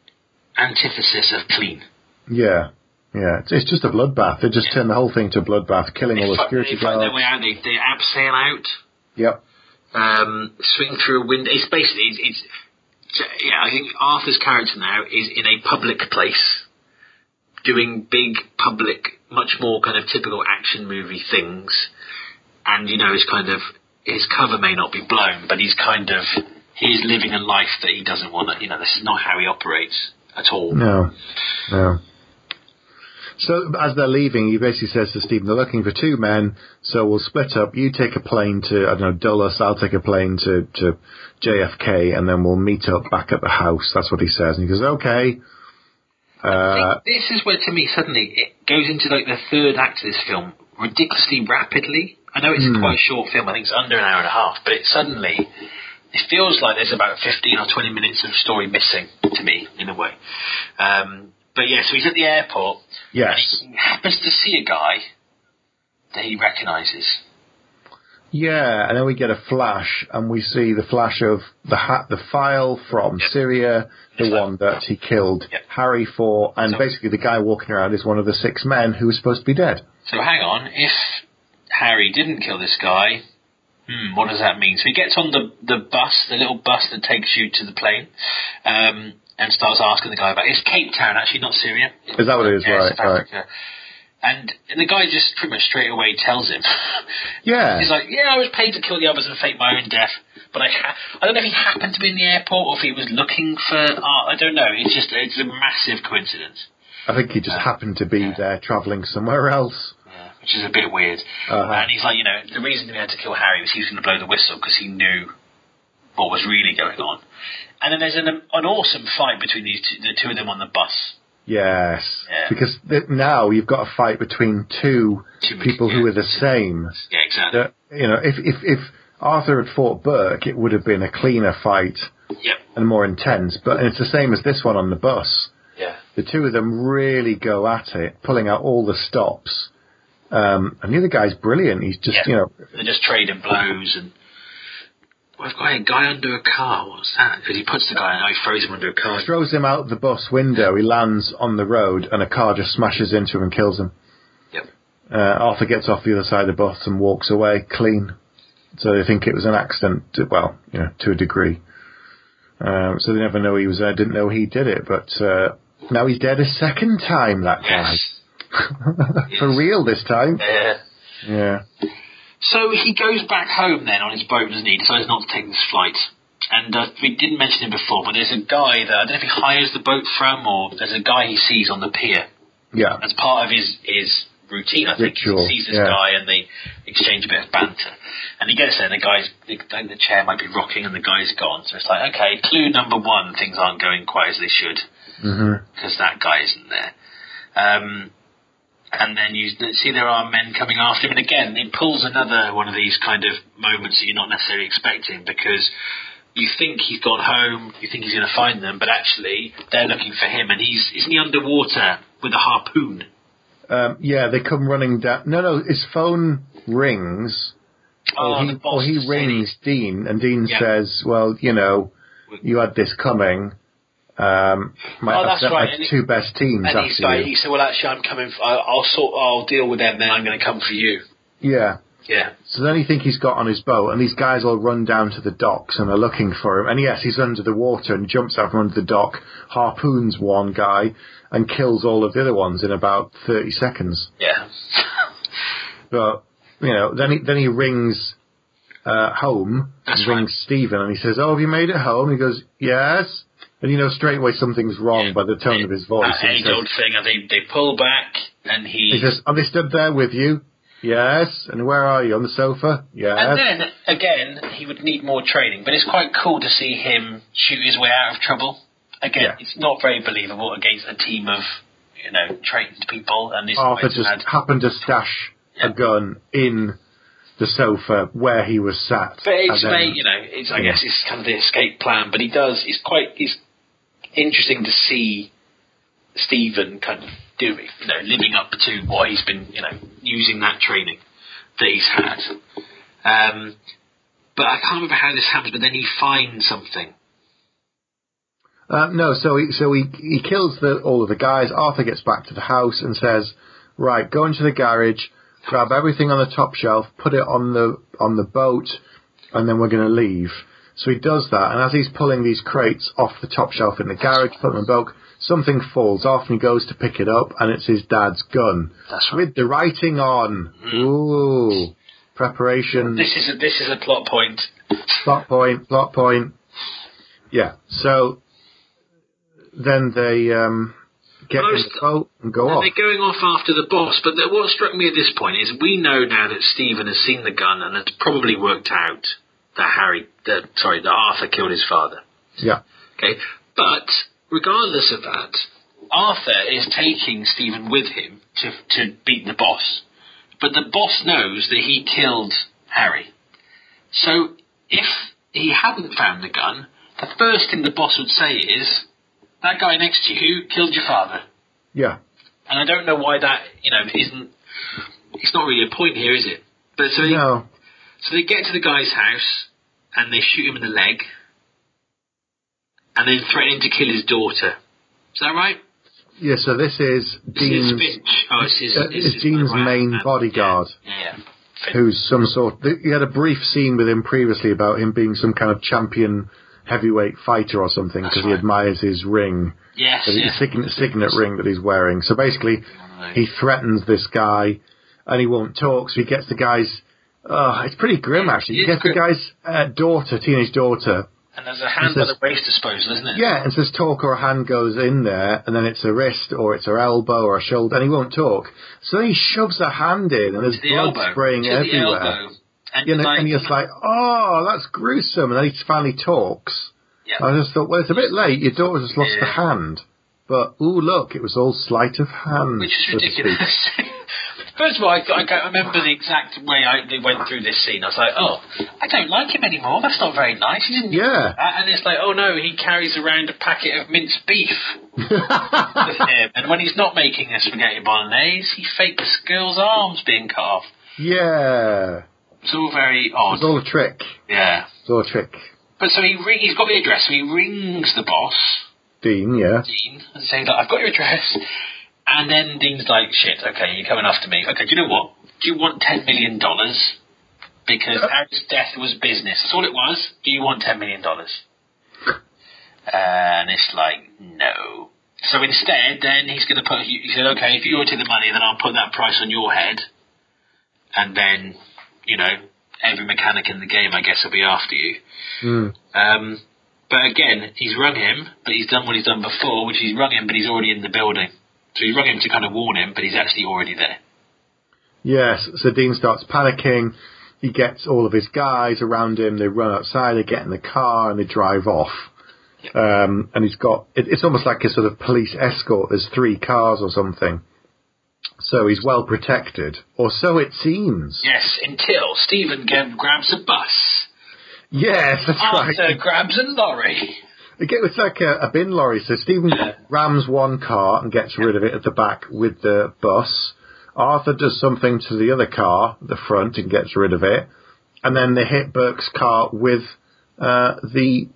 antithesis of clean. Yeah. Yeah, it's just a bloodbath. They just turn the whole thing to a bloodbath, killing all the security guards. They find their way out. They abseil out. Yep. Swing through a window. It's basically, I think Arthur's character now is in a public place, doing big public, much more kind of typical action movie things, and his cover may not be blown, but he's living a life that he doesn't want to. This is not how he operates at all. No. So as they're leaving, he basically says to Stephen, they're looking for two men, so we'll split up. You take a plane to, Dulles, I'll take a plane to JFK, and then we'll meet up back at the house. That's what he says. And he goes, okay. I think this is where, to me, suddenly it goes into the third act of this film ridiculously rapidly. I know it's quite a short film. I think it's under an hour and a half, but it feels like there's about 15 or 20 minutes of story missing to me, in a way. But yeah, so he's at the airport. Yes. And he happens to see a guy that he recognises. Yeah, and then we get a flash, and we see the flash of the file from Syria, the one that he killed Harry for, and basically the guy walking around is one of the 6 men who was supposed to be dead. So hang on, if Harry didn't kill this guy, what does that mean? So he gets on the bus, the little bus that takes you to the plane, and starts asking the guy about it. It's Cape Town, actually, not Syria. Is that what it is? Right, South Africa. And the guy just pretty much straight away tells him. Yeah. He's like, I was paid to kill the others and fake my own death, but I don't know if he happened to be in the airport or if he was looking for art. I don't know. It's a massive coincidence. I think he just happened to be there travelling somewhere else. Yeah, which is a bit weird. And he's like, the reason he had to kill Harry was he was going to blow the whistle because he knew what was really going on. And then there's an awesome fight between the two of them on the bus. Yes, because now you've got a fight between two people who are the same. Yeah, exactly. If Arthur had fought Burke, it would have been a cleaner fight and more intense. But it's the same as this one on the bus. Yeah. The two of them really go at it, pulling out all the stops. And the other guy's brilliant. He's just, They're just trading blows and... We've got a guy under a car. What's that? Because he puts the guy and he throws him under a car. He throws him out the bus window. He lands on the road and a car just smashes into him and kills him. Yep. Arthur gets off the other side of the bus and walks away clean. So they think it was an accident, to a degree. So they never know he was there, didn't know he did it. But now he's dead a second time, that guy. Yes. For real this time. Yeah. So he goes back home then on his boat, doesn't he? He decides not to take this flight. And we didn't mention him before, but there's a guy that, I don't know if he hires the boat from, or there's a guy he sees on the pier. Yeah. As part of his routine, I think. Ritual. He sees this guy and they exchange a bit of banter. And he gets there and the chair might be rocking and the guy's gone. So it's like, okay, clue number 1, things aren't going quite as they should. Because that guy isn't there. And then you see there are men coming after him. And again, it pulls another one of these kind of moments that you're not necessarily expecting, because you think he's gone home, you think he's going to find them, but actually they're looking for him. And isn't he underwater with a harpoon? They come running down. No, his phone rings. Or he rings Dean, and Dean says, well, you had this coming. That's right. My 2 best teams and after he said, well, actually, I'm coming. I'll deal with them. Then I'm going to come for you. Yeah. Yeah. So then you think he's got on his boat, and these guys all run down to the docks and are looking for him. And yes, he's under the water and jumps out from under the dock, harpoons one guy, and kills all of the other ones in about 30 seconds. Yeah. But then he rings home. That's rings Stephen, and he says, "Oh, have you made it home?" He goes, "Yes." And straight away something's wrong by the tone of his voice. Age-old thing, and they pull back, and he says, "Are they stood there with you?" Yes. And where are you? On the sofa? Yes. And then, again, he would need more training, but it's quite cool to see him shoot his way out of trouble. Again, it's not very believable against a team of, trained people. And this Arthur just happened to stash a gun in the sofa where he was sat. But it's I guess it's kind of the escape plan. But it's interesting to see Stephen kind of doing, living up to what he's been, using that training that he's had. But I can't remember how this happens. But then he finds something. No, so he kills all of the guys. Arthur gets back to the house and says, "Right, go into the garage, grab everything on the top shelf, put it on the boat, and then we're going to leave." So he does that, and as he's pulling these crates off the top shelf in the garage, put them on the boat, something falls off, and he goes to pick it up, and it's his dad's gun. That's right. With the writing on. Ooh, preparation. This is a plot point. Plot point. Yeah, so then they get in the boat and go off. They're going off after the boss, but what struck me at this point is we know now that Stephen has seen the gun and has probably worked out that Arthur killed his father. Yeah. Okay, but regardless of that, Arthur is taking Stephen with him to beat the boss. But the boss knows that he killed Harry. So if he hadn't found the gun, the first thing the boss would say is, "That guy next to you killed your father." Yeah. And I don't know why that, isn't... It's not really a point here, is it? But so they get to the guy's house, and they shoot him in the leg, and then threaten him to kill his daughter. Is that right? Yeah, so this is Dean's... It's Dean's main bodyguard. Yeah. Who's some sort... You had a brief scene with him previously about him being some kind of champion heavyweight fighter or something, because he admires his ring. Yes, signet ring that he's wearing. So basically, he threatens this guy, and he won't talk, so he gets the guy's... it's pretty grim, actually. He gets the guy's teenage daughter. And there's a hand by the waist disposal, isn't it? Yeah, and says talk, or a hand goes in there, and then it's a wrist, or it's her elbow, or a shoulder, and he won't talk. So he shoves a hand in, and there's blood spraying everywhere. And you're just like, oh, that's gruesome. And then he finally talks. Yep. I just thought, well, it's a bit late. Your daughter just lost a hand. But, ooh, look, it was all sleight of hand. Which is ridiculous. First of all, I remember the exact way they went through this scene. I was like, oh, I don't like him anymore. That's not very nice. He didn't do that. And it's like, oh, no, he carries around a packet of minced beef with him. And when he's not making a spaghetti bolognese, he fakes this girl's arms being cut off. Yeah. It's all very odd. It's all a trick. Yeah. It's all a trick. But so he's got the address, so he rings the boss. Dean, yeah. Dean, and saying, I've got your address. And then Dean's like, shit, okay, you're coming after me. Okay, do you know what? Do you want $10 million? Because Harry's death was business. That's all it was. Do you want $10 million? And it's like, no. So instead, then he's going to put, he said, okay, if you want to take the money, then I'll put that price on your head. And then, every mechanic in the game, I guess, will be after you. But again, he's rung him, but he's done what he's done before, which he's rung him, but he's already in the building. So he rung him to kind of warn him, but he's actually already there. Yes, so Dean starts panicking. He gets all of his guys around him. They run outside, they get in the car, and they drive off. Yep. And he's got... It's almost like a sort of police escort. There's 3 cars or something. So he's well protected. Or so it seems. Yes, until Stephen grabs a bus. Yes, that's right. Arthur grabs a lorry. It's like a bin lorry. So Stephen rams one car and gets rid of it at the back with the bus. Arthur does something to the other car at the front and gets rid of it. And then they hit Burke's car with the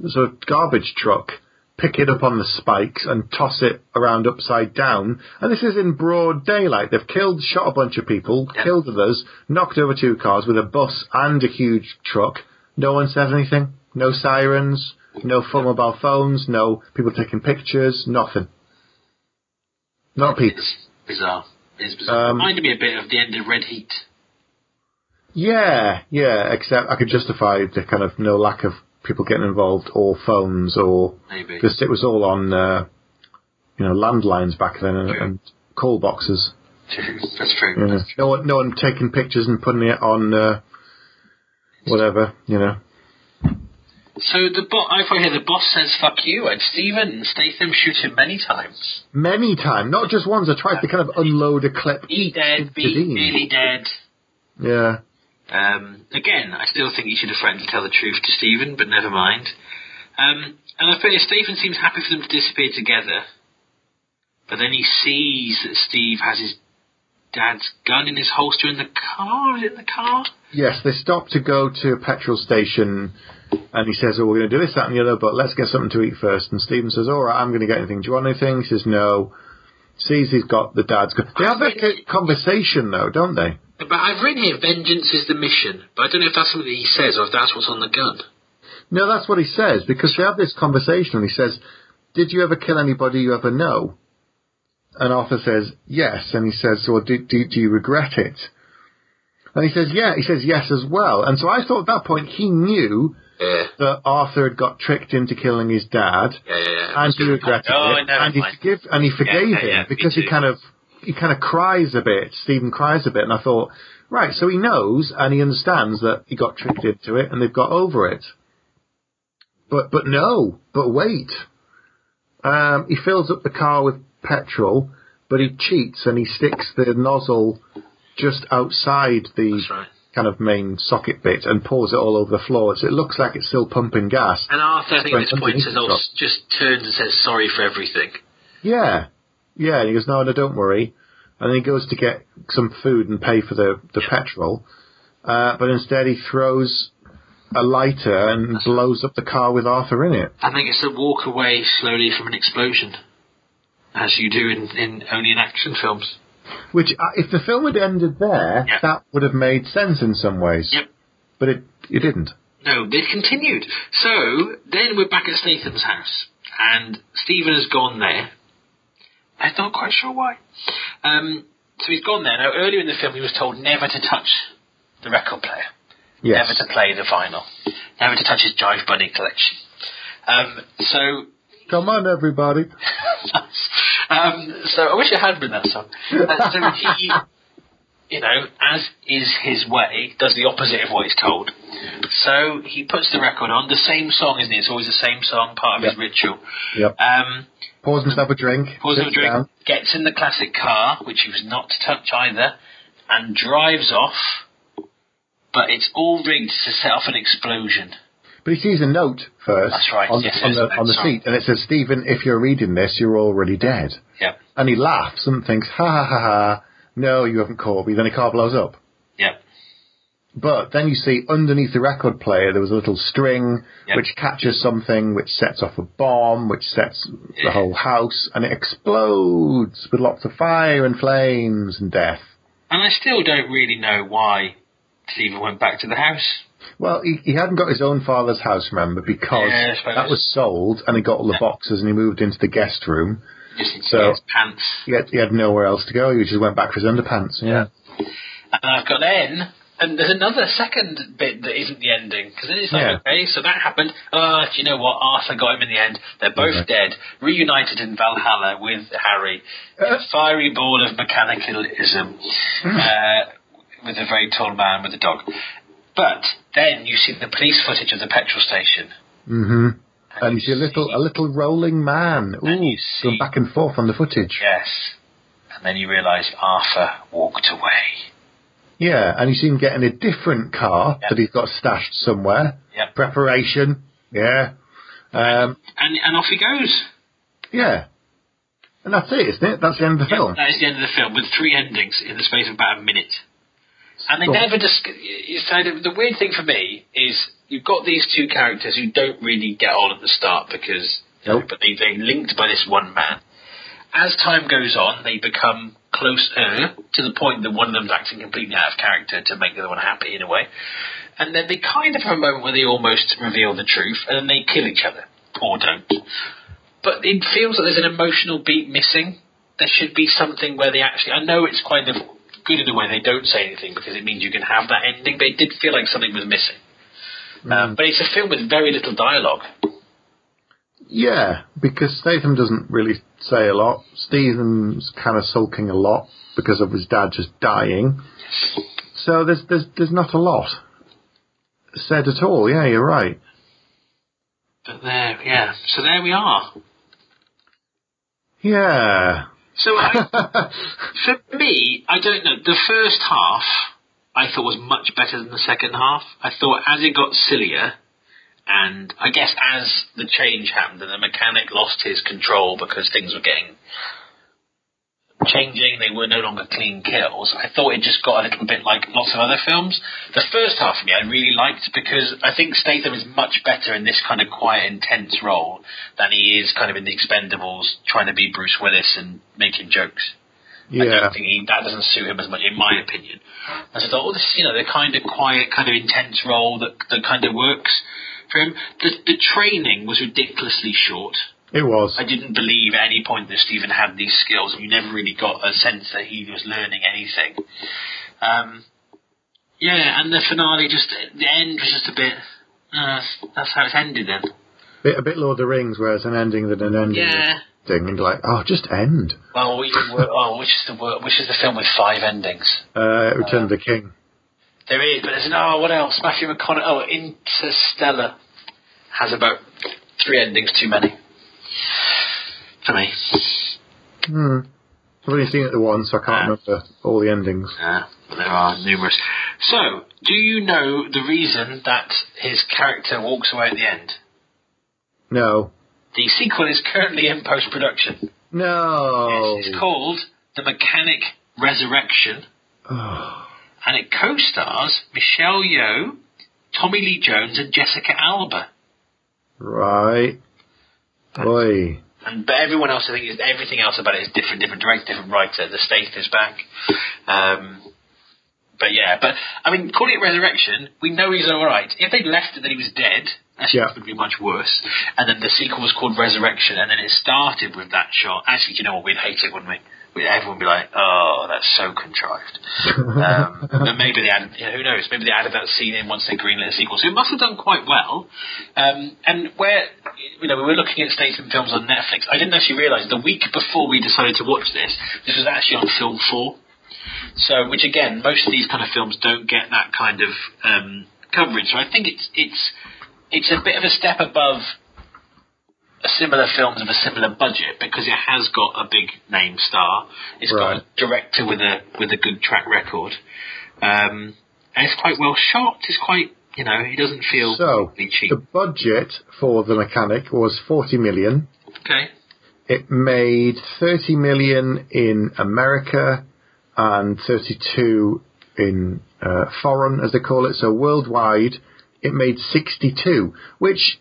sort of garbage truck, pick it up on the spikes and toss it around upside down. And this is in broad daylight. They've shot a bunch of people, killed others, knocked over 2 cars with a bus and a huge truck. No one says anything. No sirens. No phone mobile phones. No people taking pictures. Nothing. Not people. It's bizarre. It's bizarre. It reminded me a bit of the end of Red Heat. Yeah, except I could justify the kind of no lack of people getting involved or phones or... Maybe. Because it was all on, landlines back then and call boxes. That's true. Yeah. No one taking pictures and putting it on whatever, you know. So I thought here the boss says "fuck you," and Steven Statham shoots him many times. Many times, not just once. I tried to kind of unload a clip. Be dead, be nearly dead. Yeah. Again, I still think he should have threatened to tell the truth to Stephen, but never mind. And I think Stephen seems happy for them to disappear together, but then he sees that Steve has his dad's gun in his holster in the car. Is it in the car? Yes, they stop to go to a petrol station, and he says, "Oh, we're going to do this, that, and the other, but let's get something to eat first." And Stephen says, "All right, I'm going to get anything. Do you want anything?" He says, "No." Sees he's got the dad's gun. They have a conversation, though, don't they? But I've written here, vengeance is the mission. But I don't know if that's something that he says or if that's what's on the gun. No, that's what he says, because they have this conversation, and he says, "Did you ever kill anybody you ever know?" And Arthur says, "Yes." And he says, "So do you regret it?" And he says, "Yeah." He says, "Yes," as well. And so I thought at that point he knew that Arthur had got tricked into killing his dad, and he regretted it, and he forgave him, because he kind of cries a bit. Stephen cries a bit, and I thought, right, so he knows and he understands that he got tricked into it, and they've got over it. But wait, he fills up the car with petrol, but he cheats and he sticks the nozzle just outside the kind of main socket bit and pours it all over the floor. So it looks like it's still pumping gas. And Arthur, I think at this point, just turns and says sorry for everything. Yeah. And he goes, no, don't worry. And then he goes to get some food and pay for the petrol. But instead he throws a lighter and blows up the car with Arthur in it. I think it's a walk away slowly from an explosion, as you do in only in action films. Which, if the film had ended there, that would have made sense in some ways. Yep. But it didn't. No, they continued. So, then we're back at Statham's house, and Stephen has gone there. I'm not quite sure why. So he's gone there. Now, earlier in the film, he was told never to touch the record player. Yes. Never to play the vinyl. Never to touch his Jive Bunny collection. So... Come on, everybody. So I wish I had been that song. So he, as is his way, does the opposite of what he's told. So he puts the record on, the same song, isn't it? It's always the same song, part of his ritual. Yep. Pause and have a drink. Gets in the classic car, which he was not to touch either, and drives off. But it's all rigged to set off an explosion. But he sees a note first. That's right. On the seat, and it says, "Stephen, if you're reading this, you're already dead." Yeah. And he laughs and thinks, "Ha ha ha ha! No, you haven't caught me." Then the car blows up. Yeah. But then you see underneath the record player there was a little string which catches something, which sets off a bomb, which sets the whole house, and it explodes with lots of fire and flames and death. And I still don't really know why Stephen went back to the house. Well, he hadn't got his own father's house, remember, because that was sold, and he got all the boxes, and he moved into the guest room. So his pants. He had nowhere else to go. He just went back for his underpants. Yeah. And I've got then, and there's another second bit that isn't the ending, because then it's like, okay, so that happened. Do you know what? Arthur got him in the end. They're both dead, reunited in Valhalla with Harry. A fiery ball of mechanicalism with a very tall man with a dog. But then you see the police footage of the petrol station. Mm-hmm. And you see a little rolling man. Going back and forth on the footage. Yes. And then you realise Arthur walked away. Yeah, and you see him getting a different car that he's got stashed somewhere. Yep. Preparation. Yeah. And off he goes. Yeah. And that's it, isn't it? That's the end of the film. That is the end of the film, with 3 endings in the space of about a minute. And they never just... the weird thing for me is you've got these two characters who don't really get on at the start because... But they're linked by this one man. As time goes on, they become closer to the point that one of them's acting completely out of character to make the other one happy in a way. And then they kind of have a moment where they almost reveal the truth, and then they kill each other. Or don't. But it feels like there's an emotional beat missing. There should be something where they actually... I know it's kind of... good in a way they don't say anything because it means you can have that ending, but it did feel like something was missing. But it's a film with very little dialogue. Yeah, because Statham doesn't really say a lot. Stephen's kind of sulking a lot because of his dad just dying. So there's not a lot said at all. Yeah, you're right. But so there we are. Yeah. So for me, I don't know. The first half I thought was much better than the second half. I thought as it got sillier, and I guess as the change happened and the mechanic lost his control because things were getting changing, they were no longer clean kills, I thought it just got a little bit like lots of other films. The first half of me I really liked because I think Statham is much better in this kind of quiet, intense role than he is kind of in The Expendables trying to be Bruce Willis and making jokes. Yeah. I don't think that doesn't suit him as much, in my opinion. And so I thought, this, the kind of quiet, kind of intense role that kind of works for him. The training was ridiculously short. It was. I didn't believe at any point that Stephen had these skills. You never really got a sense that he was learning anything. And the finale, the end was just a bit... that's how it's ended then. A bit Lord of the Rings, where it's an ending than an ending. Yeah. Thing, and like, just end. Well, which is the film with 5 endings? Return of the King. There is, but there's what else? Matthew McConaughey. Interstellar has about 3 endings too many. For me. I've only seen it the once, so I can't remember all the endings. Yeah, there are numerous. So, do you know the reason that his character walks away at the end? No. The sequel is currently in post-production. No. Yes, it's called The Mechanic Resurrection. And it co-stars Michelle Yeoh, Tommy Lee Jones and Jessica Alba. Right. Boy. But everyone else, I think, everything else about it is different director, different writer. The Stath is back. But I mean, calling it Resurrection, we know he's alright. If they'd left it that he was dead, actually it would be much worse. And then the sequel was called Resurrection, and then it started with that shot. Actually, do you know what? We'd hate it, wouldn't we? Everyone would be like, oh, that's so contrived. But maybe they added, who knows, maybe they added that scene in once they greenlit a sequel. So it must have done quite well. And where, we were looking at Statham films on Netflix, I didn't actually realise the week before we decided to watch this was actually on Film 4. So, which again, most of these kind of films don't get that kind of coverage. So I think it's a bit of a step above a similar films of a similar budget because it has got a big name star. It's got a director with a good track record, and it's quite well shot. It's quite, he doesn't feel cheap. The budget for The Mechanic was $40 million. Okay. It made $30 million in America and 32 in foreign, as they call it. So worldwide, it made 62, which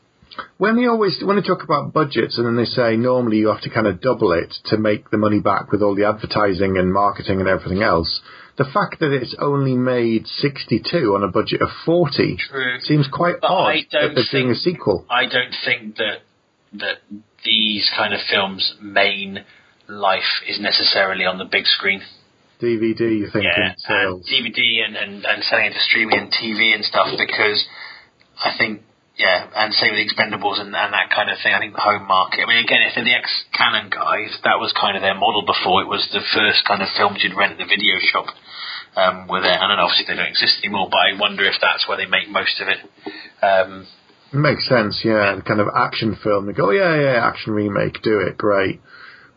when they talk about budgets and then they say normally you have to kind of double it to make the money back with all the advertising and marketing and everything else, the fact that it's only made 62 on a budget of 40 seems quite odd that they're doing a sequel. I don't think that these kind of films' main life is necessarily on the big screen. DVD, you think, in sales? DVD and selling it to streaming and TV and stuff, because I think, and same with the Expendables and that kind of thing. I think the home market. I mean, again, if they're the ex-Canon guys, that was kind of their model before. It was the first kind of films you'd rent at the video shop were there. I don't know, obviously they don't exist anymore, but I wonder if that's where they make most of it. It makes sense, The kind of action film. They go, action remake, do it, great.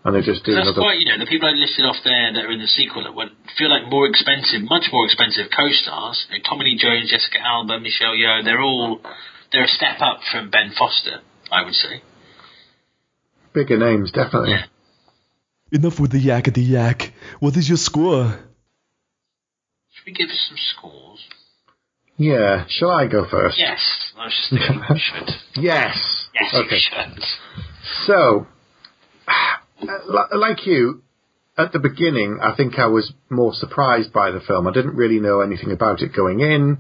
And they just do that's quite, the people I listed off there that are in the sequel that would feel like more expensive, much more expensive co-stars. Tommy Lee Jones, Jessica Alba, Michelle Yeoh, they're a step up from Ben Foster, I would say. Bigger names, definitely. Yeah. Enough with the yakety yak. What is your score? Should we give us some scores? Yeah, shall I go first? Yes, I was just thinking we should. Yes, okay. You should. So, like you, at the beginning, I think I was more surprised by the film. I didn't really know anything about it going in.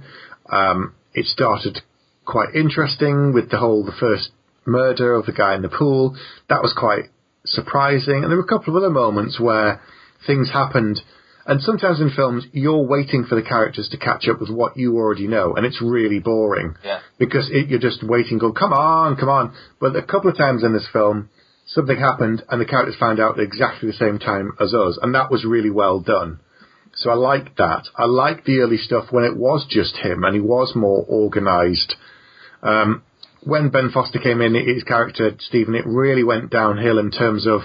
It started quite interesting with the first murder of the guy in the pool. That was quite surprising. And there were a couple of other moments where things happened And sometimes in films, you're waiting for the characters to catch up with what you already know, and it's really boring. Yeah. Because you're just waiting, going, come on, come on. But a couple of times in this film, something happened, and the characters found out at exactly the same time as us, and that was really well done. So I liked that. I liked the early stuff when it was just him, and he was more organised. When Ben Foster came in, his character, Stephen, it really went downhill in terms of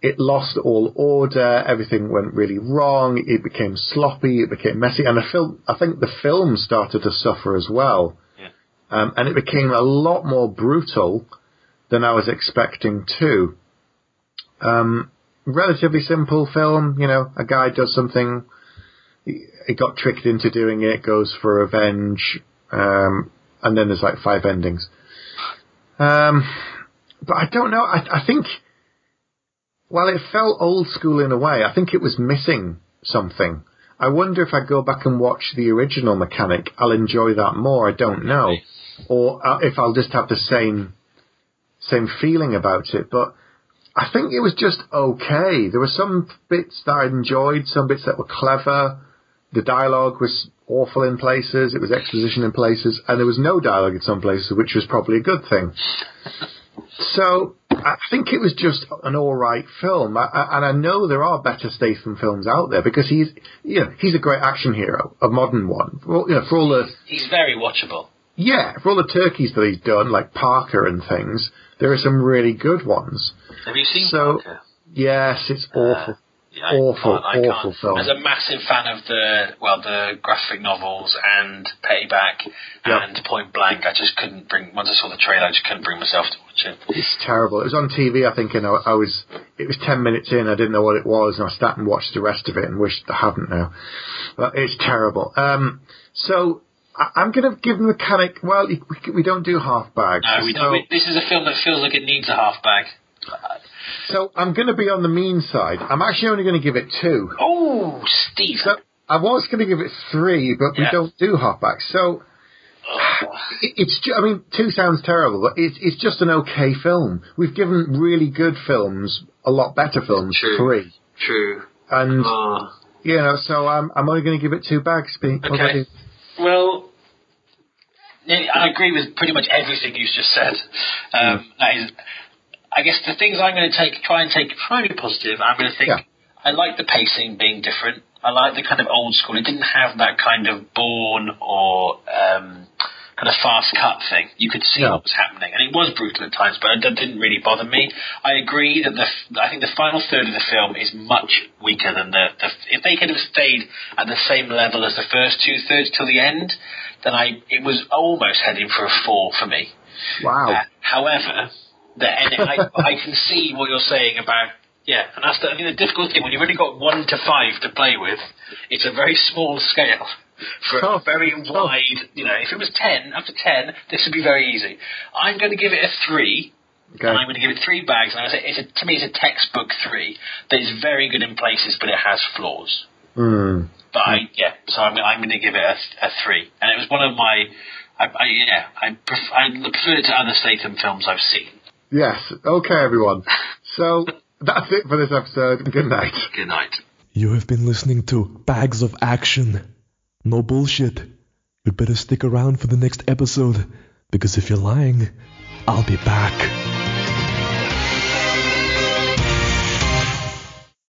it lost all order, everything went really wrong, it became sloppy, it became messy, and I think the film started to suffer as well. Yeah. And it became a lot more brutal than I was expecting too. Relatively simple film, a guy does something, he got tricked into doing it, goes for revenge, and then there's like 5 endings. But I don't know, I think, while it felt old school in a way, I think it was missing something. I wonder if I go back and watch the original Mechanic, I'll enjoy that more, I don't know. Or if I'll just have the same feeling about it, but I think it was just okay. There were some bits that I enjoyed, some bits that were clever. The dialogue was awful in places, it was exposition in places, and there was no dialogue in some places, which was probably a good thing. So I think it was just an all-right film, and I know there are better Statham films out there because he's a great action hero, a modern one. For all the he's very watchable. Yeah, for all the turkeys that he's done, like Parker and things, there are some really good ones. Have you seen Parker? Yes, it's awful. Yeah, awful film. As a massive fan of the graphic novels and Payback and Point Blank, I just couldn't once I saw the trailer, I just couldn't bring myself to watch it. It's terrible. It was on TV, I think, and it was 10 minutes in, I didn't know what it was, and I sat and watched the rest of it and wished I hadn't now. But it's terrible. So I'm going to give Mechanic, well, we don't do half bags. No, we don't. This is a film that feels like it needs a half bag. So I'm going to be on the mean side. I'm actually only going to give it 2. Oh, Steve. So I was going to give it 3, but we don't do halfbacks. So it's. 2 sounds terrible, but it's just an okay film. We've given really good films, a lot better films, 3. True. And so I'm only going to give it 2 bags. Okay. Well, I agree with pretty much everything you just said. That is. I guess the things I'm going to try and take primarily positive, I'm going to think, I like the pacing being different. I like the kind of old school. It didn't have that kind of Bourne or kind of fast cut thing. You could see what was happening. And it was brutal at times, but that didn't really bother me. I agree that I think the final third of the film is much weaker than if they could have stayed at the same level as the first 2/3 till the end, then it was almost heading for a 4 for me. Wow. However, I can see what you're saying about, and that's the difficult thing, when you've only got 1 to 5 to play with, it's a very small scale for a very wide, if it was 10, up to 10, this would be very easy. I'm going to give it a 3, and I'm going to give it 3 bags, and I say to me it's a textbook 3 that is very good in places, but it has flaws. But so I'm going to give it a 3, and it was one of my, I prefer it to other Statham films I've seen. Yes. Okay, everyone. So that's it for this episode. Good night. Good night. You have been listening to Bags of Action. No bullshit. You'd better stick around for the next episode, because if you're lying, I'll be back.